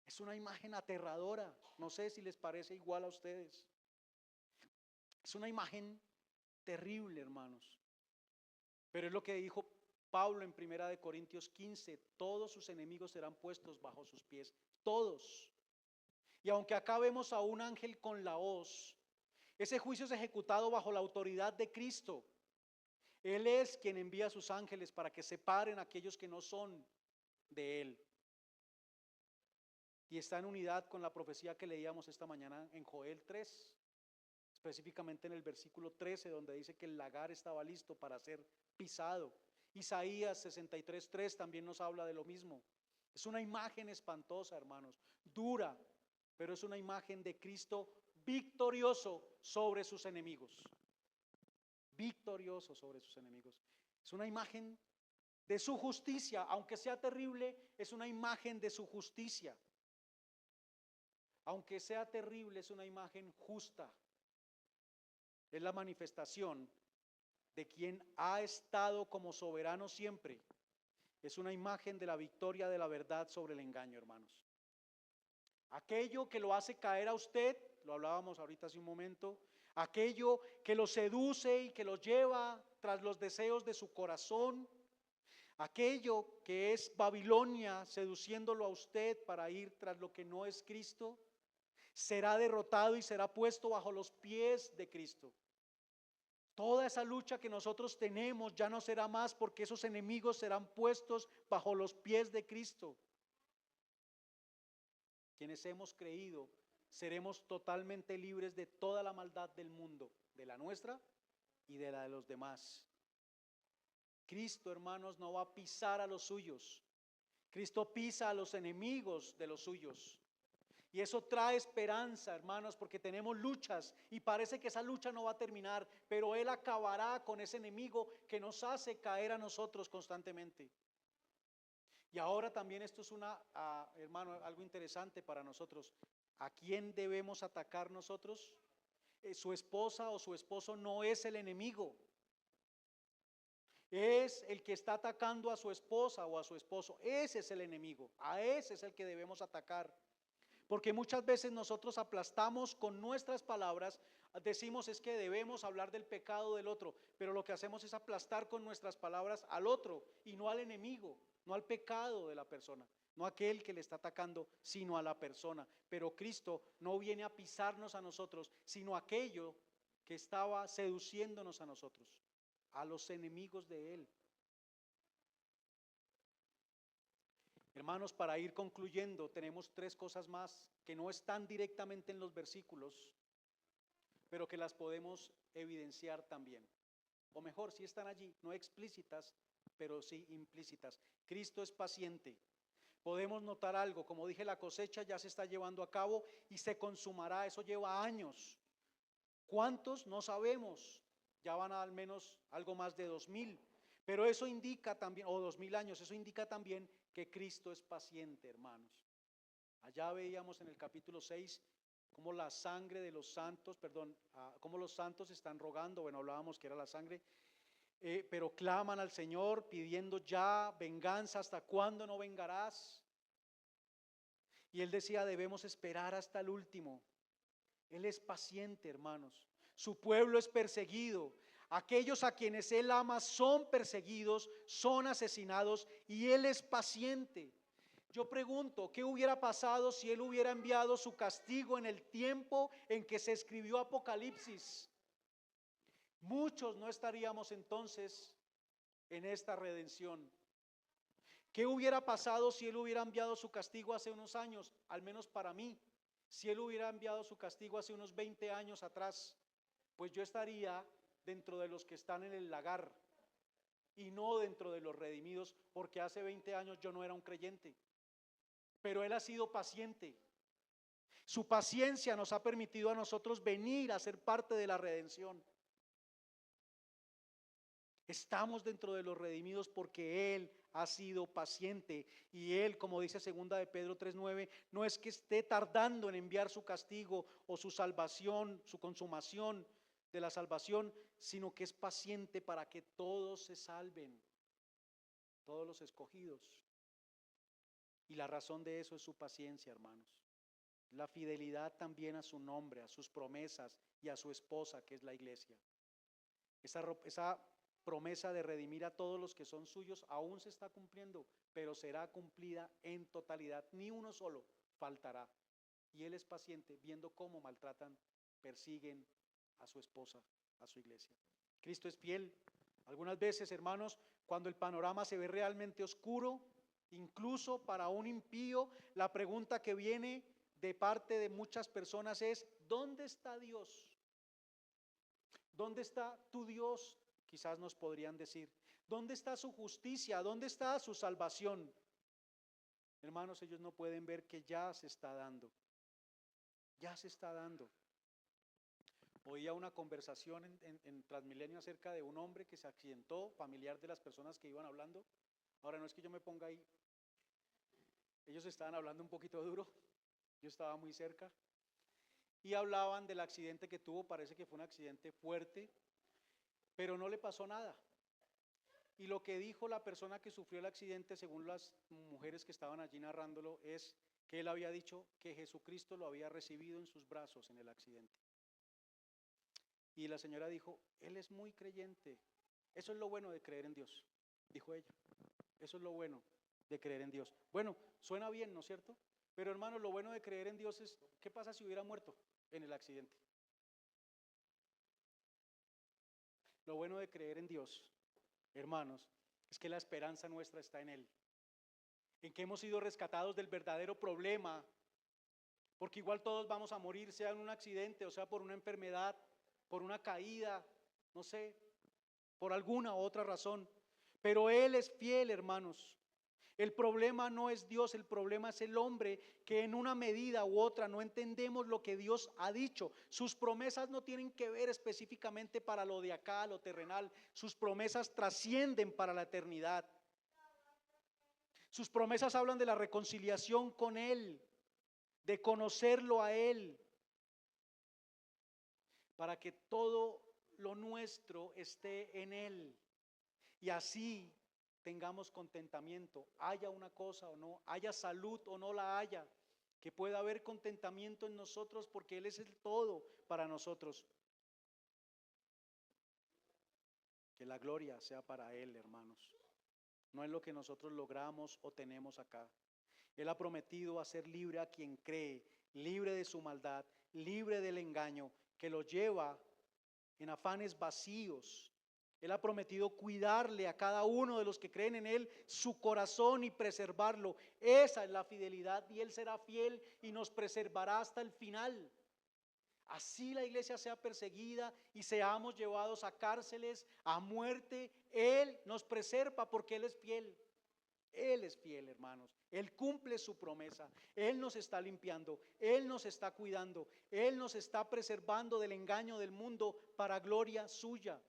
Es una imagen aterradora, no sé si les parece igual a ustedes. Es una imagen terrible, hermanos. Pero es lo que dijo Pablo en 1 Corintios 15, todos sus enemigos serán puestos bajo sus pies, todos. Y aunque acá vemos a un ángel con la hoz, ese juicio es ejecutado bajo la autoridad de Cristo. Él es quien envía a sus ángeles para que separen a aquellos que no son de Él. Y está en unidad con la profecía que leíamos esta mañana en Joel 3, específicamente en el versículo 13, donde dice que el lagar estaba listo para ser pisado. Isaías 63:3 también nos habla de lo mismo. Es una imagen espantosa, hermanos, dura, pero es una imagen de Cristo victorioso sobre sus enemigos. Victorioso sobre sus enemigos. Es una imagen de su justicia, aunque sea terrible, es una imagen de su justicia. Aunque sea terrible, es una imagen justa. Es la manifestación de quien ha estado como soberano siempre. Es una imagen de la victoria de la verdad sobre el engaño, hermanos. Aquello que lo hace caer a usted, lo hablábamos ahorita hace un momento, aquello que lo seduce y que lo lleva tras los deseos de su corazón, aquello que es Babilonia seduciéndolo a usted para ir tras lo que no es Cristo, será derrotado y será puesto bajo los pies de Cristo. Toda esa lucha que nosotros tenemos ya no será más, porque esos enemigos serán puestos bajo los pies de Cristo. Quienes hemos creído seremos totalmente libres de toda la maldad del mundo, de la nuestra y de la de los demás. Cristo, hermanos, no va a pisar a los suyos. Cristo pisa a los enemigos de los suyos. Y eso trae esperanza, hermanos, porque tenemos luchas y parece que esa lucha no va a terminar, pero Él acabará con ese enemigo que nos hace caer a nosotros constantemente. Y ahora también esto es hermano, algo interesante para nosotros. ¿A quién debemos atacar nosotros? Su esposa o su esposo no es el enemigo. Es el que está atacando a su esposa o a su esposo. Ese es el enemigo. A ese es el que debemos atacar. Porque muchas veces nosotros aplastamos con nuestras palabras, decimos es que debemos hablar del pecado del otro, pero lo que hacemos es aplastar con nuestras palabras al otro y no al enemigo, no al pecado de la persona, no a aquel que le está atacando, sino a la persona. Pero Cristo no viene a pisarnos a nosotros, sino a aquello que estaba seduciéndonos a nosotros, a los enemigos de Él. Hermanos, para ir concluyendo, tenemos 3 cosas más que no están directamente en los versículos, pero que las podemos evidenciar también. O mejor, sí están allí, no explícitas, pero sí implícitas. Cristo es paciente. Podemos notar algo, como dije, la cosecha ya se está llevando a cabo y se consumará, eso lleva años. ¿Cuántos? No sabemos, ya van a al menos algo más de 2000. Pero eso indica también, o 2000 años, eso indica también que Cristo es paciente, hermanos. Allá veíamos en el capítulo 6 cómo la sangre de los santos, cómo los santos están rogando, bueno, hablábamos que era la sangre, pero claman al Señor pidiendo ya venganza, ¿hasta cuándo no vengarás? Y Él decía, debemos esperar hasta el último. Él es paciente, hermanos. Su pueblo es perseguido. Aquellos a quienes Él ama son perseguidos, son asesinados y Él es paciente. Yo pregunto, ¿qué hubiera pasado si Él hubiera enviado su castigo en el tiempo en que se escribió Apocalipsis? Muchos no estaríamos entonces en esta redención. ¿Qué hubiera pasado si Él hubiera enviado su castigo hace unos años? Al menos para mí, si Él hubiera enviado su castigo hace unos 20 años atrás, pues yo estaría dentro de los que están en el lagar y no dentro de los redimidos, porque hace 20 años yo no era un creyente. Pero Él ha sido paciente. Su paciencia nos ha permitido a nosotros venir a ser parte de la redención. Estamos dentro de los redimidos porque Él ha sido paciente y Él, como dice 2 de Pedro 3:9, no es que esté tardando en enviar su castigo o su salvación, su consumación, de la salvación, sino que es paciente para que todos se salven, todos los escogidos. Y la razón de eso es su paciencia, hermanos. La fidelidad también a su nombre, a sus promesas y a su esposa, que es la iglesia. Esa promesa de redimir a todos los que son suyos aún se está cumpliendo, pero será cumplida en totalidad. Ni uno solo faltará. Y Él es paciente viendo cómo maltratan, persiguen a su esposa, a su iglesia. Cristo es fiel. Algunas veces, hermanos, cuando el panorama se ve realmente oscuro, incluso para un impío, la pregunta que viene de parte de muchas personas es: ¿dónde está Dios? ¿Dónde está tu Dios? Quizás nos podrían decir. ¿Dónde está su justicia? ¿Dónde está su salvación? Hermanos, ellos no pueden ver que ya se está dando. Ya se está dando. Oía una conversación en Transmilenio acerca de un hombre que se accidentó, familiar de las personas que iban hablando. Ahora, no es que yo me ponga ahí. Ellos estaban hablando un poquito duro. Yo estaba muy cerca. Y hablaban del accidente que tuvo. Parece que fue un accidente fuerte, pero no le pasó nada. Y lo que dijo la persona que sufrió el accidente, según las mujeres que estaban allí narrándolo, es que él había dicho que Jesucristo lo había recibido en sus brazos en el accidente. Y la señora dijo: él es muy creyente. Eso es lo bueno de creer en Dios, dijo ella. Eso es lo bueno de creer en Dios. Bueno, suena bien, ¿no es cierto? Pero hermanos, lo bueno de creer en Dios es: ¿qué pasa si hubiera muerto en el accidente? Lo bueno de creer en Dios, hermanos, es que la esperanza nuestra está en Él, en que hemos sido rescatados del verdadero problema, porque igual todos vamos a morir, sea en un accidente, o sea por una enfermedad, por una caída, no sé, por alguna u otra razón. Pero Él es fiel, hermanos. El problema no es Dios, el problema es el hombre, que en una medida u otra no entendemos lo que Dios ha dicho. Sus promesas no tienen que ver específicamente para lo de acá, lo terrenal. Sus promesas trascienden para la eternidad. Sus promesas hablan de la reconciliación con Él, de conocerlo a Él, para que todo lo nuestro esté en Él. Y así tengamos contentamiento, haya una cosa o no, haya salud o no la haya, que pueda haber contentamiento en nosotros, porque Él es el todo para nosotros. Que la gloria sea para Él, hermanos. No es lo que nosotros logramos o tenemos acá. Él ha prometido hacer libre a quien cree, libre de su maldad, libre del engaño que lo lleva en afanes vacíos. Él ha prometido cuidarle a cada uno de los que creen en Él su corazón y preservarlo. Esa es la fidelidad, y Él será fiel y nos preservará hasta el final. Así la iglesia sea perseguida y seamos llevados a cárceles, a muerte, Él nos preserva porque Él es fiel. Él es fiel, hermanos. Él cumple su promesa. Él nos está limpiando. Él nos está cuidando. Él nos está preservando del engaño del mundo para gloria suya.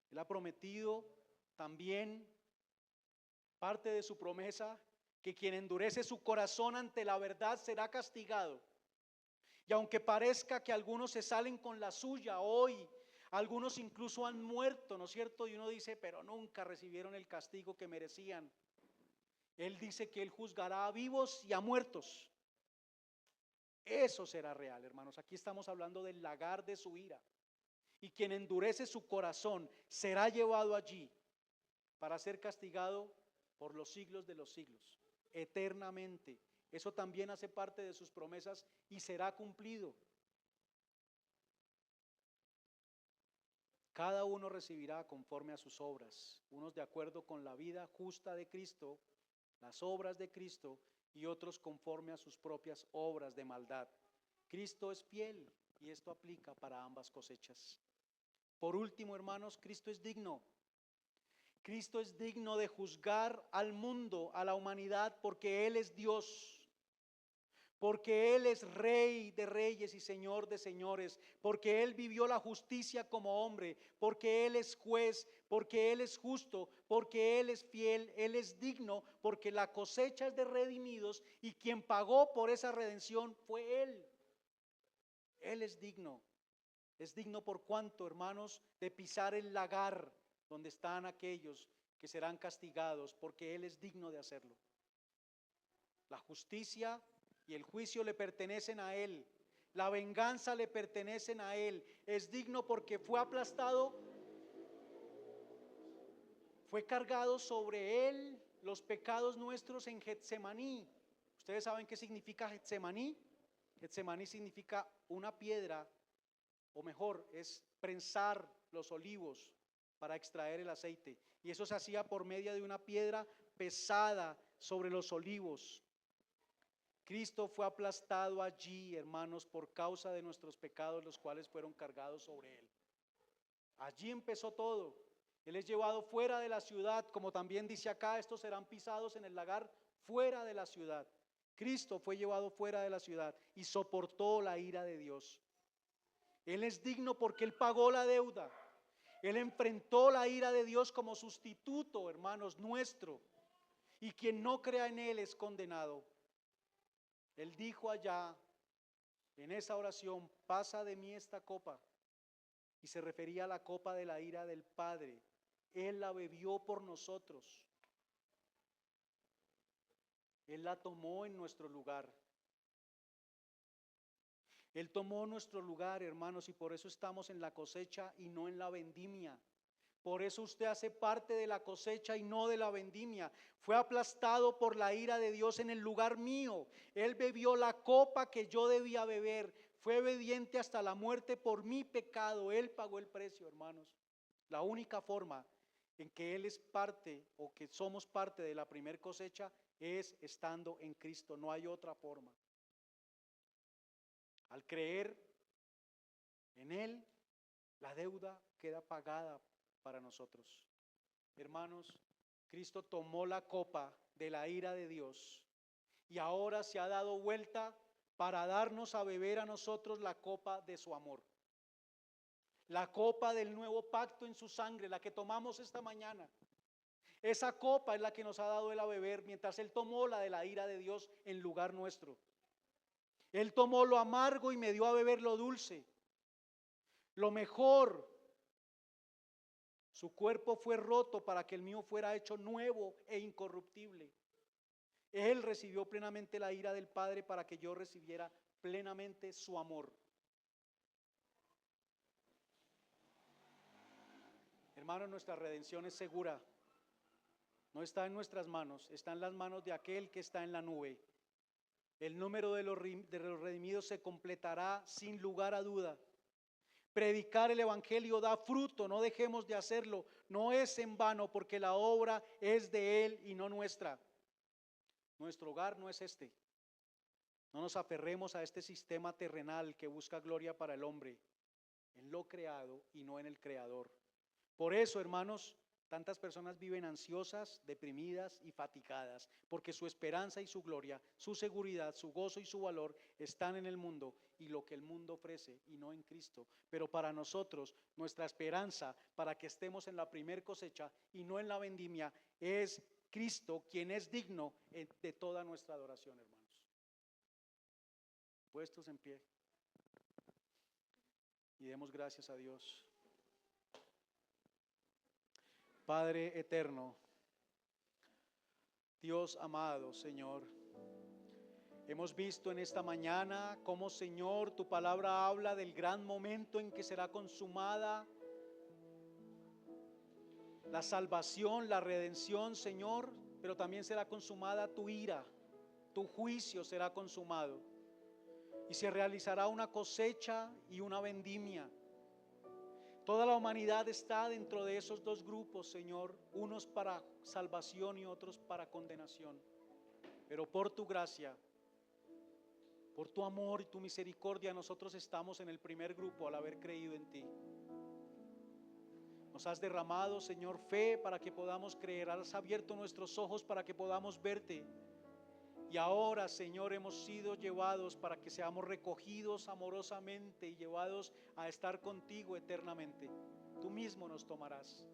Él ha prometido también, parte de su promesa, que quien endurece su corazón ante la verdad será castigado. Y aunque parezca que algunos se salen con la suya hoy, algunos incluso han muerto, ¿no es cierto? Y uno dice: pero nunca recibieron el castigo que merecían. Él dice que Él juzgará a vivos y a muertos. Eso será real, hermanos. Aquí estamos hablando del lagar de su ira. Y quien endurece su corazón será llevado allí para ser castigado por los siglos de los siglos, eternamente. Eso también hace parte de sus promesas y será cumplido. Cada uno recibirá conforme a sus obras, unos de acuerdo con la vida justa de Cristo, las obras de Cristo, y otros conforme a sus propias obras de maldad. Cristo es fiel y esto aplica para ambas cosechas. Por último, hermanos, Cristo es digno. Cristo es digno de juzgar al mundo, a la humanidad, porque Él es Dios. Porque Él es Rey de reyes y Señor de señores, porque Él vivió la justicia como hombre, porque Él es juez, porque Él es justo, porque Él es fiel, Él es digno, porque la cosecha es de redimidos y quien pagó por esa redención fue Él. Él es digno. Es digno por cuanto, hermanos, de pisar el lagar donde están aquellos que serán castigados, porque Él es digno de hacerlo. La justicia y el juicio le pertenecen a Él. La venganza le pertenecen a Él. Es digno porque fue aplastado, fue cargado sobre Él los pecados nuestros en Getsemaní. ¿Ustedes saben qué significa Getsemaní? Getsemaní significa una piedra, o mejor, es prensar los olivos para extraer el aceite. Y eso se hacía por medio de una piedra pesada sobre los olivos. Cristo fue aplastado allí, hermanos, por causa de nuestros pecados, los cuales fueron cargados sobre Él. Allí empezó todo. Él es llevado fuera de la ciudad, como también dice acá, estos serán pisados en el lagar fuera de la ciudad. Cristo fue llevado fuera de la ciudad y soportó la ira de Dios. Él es digno porque Él pagó la deuda. Él enfrentó la ira de Dios como sustituto, hermanos, nuestro. Y quien no crea en Él es condenado. Él dijo allá en esa oración: pasa de mí esta copa. Y se refería a la copa de la ira del Padre. Él la bebió por nosotros. Él la tomó en nuestro lugar. Él tomó nuestro lugar, hermanos, y por eso estamos en la cosecha y no en la vendimia. Por eso usted hace parte de la cosecha y no de la vendimia. Fue aplastado por la ira de Dios en el lugar mío. Él bebió la copa que yo debía beber. Fue obediente hasta la muerte por mi pecado. Él pagó el precio, hermanos. La única forma en que Él es parte, o que somos parte de la primer cosecha, es estando en Cristo. No hay otra forma. Al creer en Él, la deuda queda pagada para nosotros. Hermanos, Cristo tomó la copa de la ira de Dios y ahora se ha dado vuelta para darnos a beber a nosotros la copa de su amor. La copa del nuevo pacto en su sangre, la que tomamos esta mañana. Esa copa es la que nos ha dado Él a beber, mientras Él tomó la de la ira de Dios en lugar nuestro. Él tomó lo amargo y me dio a beber lo dulce, lo mejor. Su cuerpo fue roto para que el mío fuera hecho nuevo e incorruptible. Él recibió plenamente la ira del Padre para que yo recibiera plenamente su amor. Hermanos, nuestra redención es segura. No está en nuestras manos, está en las manos de aquel que está en la nube. El número de los redimidos se completará sin lugar a duda. Predicar el evangelio da fruto, no dejemos de hacerlo. No es en vano, porque la obra es de Él y no nuestra. Nuestro hogar no es este. No nos aferremos a este sistema terrenal que busca gloria para el hombre, en lo creado y no en el creador. Por eso, hermanos, tantas personas viven ansiosas, deprimidas y fatigadas, porque su esperanza y su gloria, su seguridad, su gozo y su valor están en el mundo y lo que el mundo ofrece y no en Cristo. Pero para nosotros, nuestra esperanza para que estemos en la primer cosecha y no en la vendimia es Cristo, quien es digno de toda nuestra adoración, hermanos. Puestos en pie y demos gracias a Dios. Padre eterno, Dios amado, Señor, hemos visto en esta mañana cómo, Señor, tu palabra habla del gran momento en que será consumada la salvación, la redención, Señor, pero también será consumada tu ira, tu juicio será consumado y se realizará una cosecha y una vendimia. Toda la humanidad está dentro de esos dos grupos, Señor, unos para salvación y otros para condenación. Pero por tu gracia, por tu amor y tu misericordia, nosotros estamos en el primer grupo al haber creído en ti. Nos has derramado, Señor, fe para que podamos creer. Has abierto nuestros ojos para que podamos verte. Y ahora, Señor, hemos sido llevados para que seamos recogidos amorosamente y llevados a estar contigo eternamente. Tú mismo nos tomarás,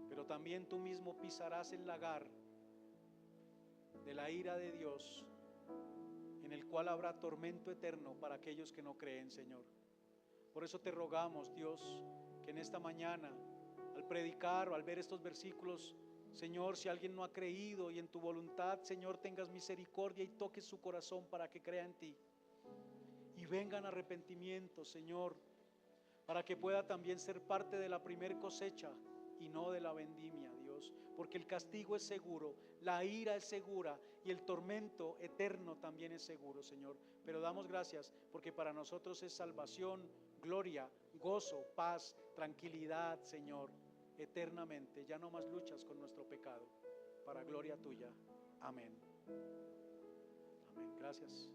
pero también tú mismo pisarás el lagar de la ira de Dios, en el cual habrá tormento eterno para aquellos que no creen, Señor. Por eso te rogamos, Dios, que en esta mañana, al predicar o al ver estos versículos, Señor, si alguien no ha creído y en tu voluntad, Señor, tengas misericordia y toques su corazón para que crea en ti y vengan arrepentimiento, Señor, para que pueda también ser parte de la primer cosecha y no de la vendimia, Dios, porque el castigo es seguro, la ira es segura y el tormento eterno también es seguro, Señor. Pero damos gracias porque para nosotros es salvación, gloria, gozo, paz, tranquilidad, Señor, eternamente. Ya no más luchas con nuestro pecado, para gloria tuya. Amén. Amén. Gracias.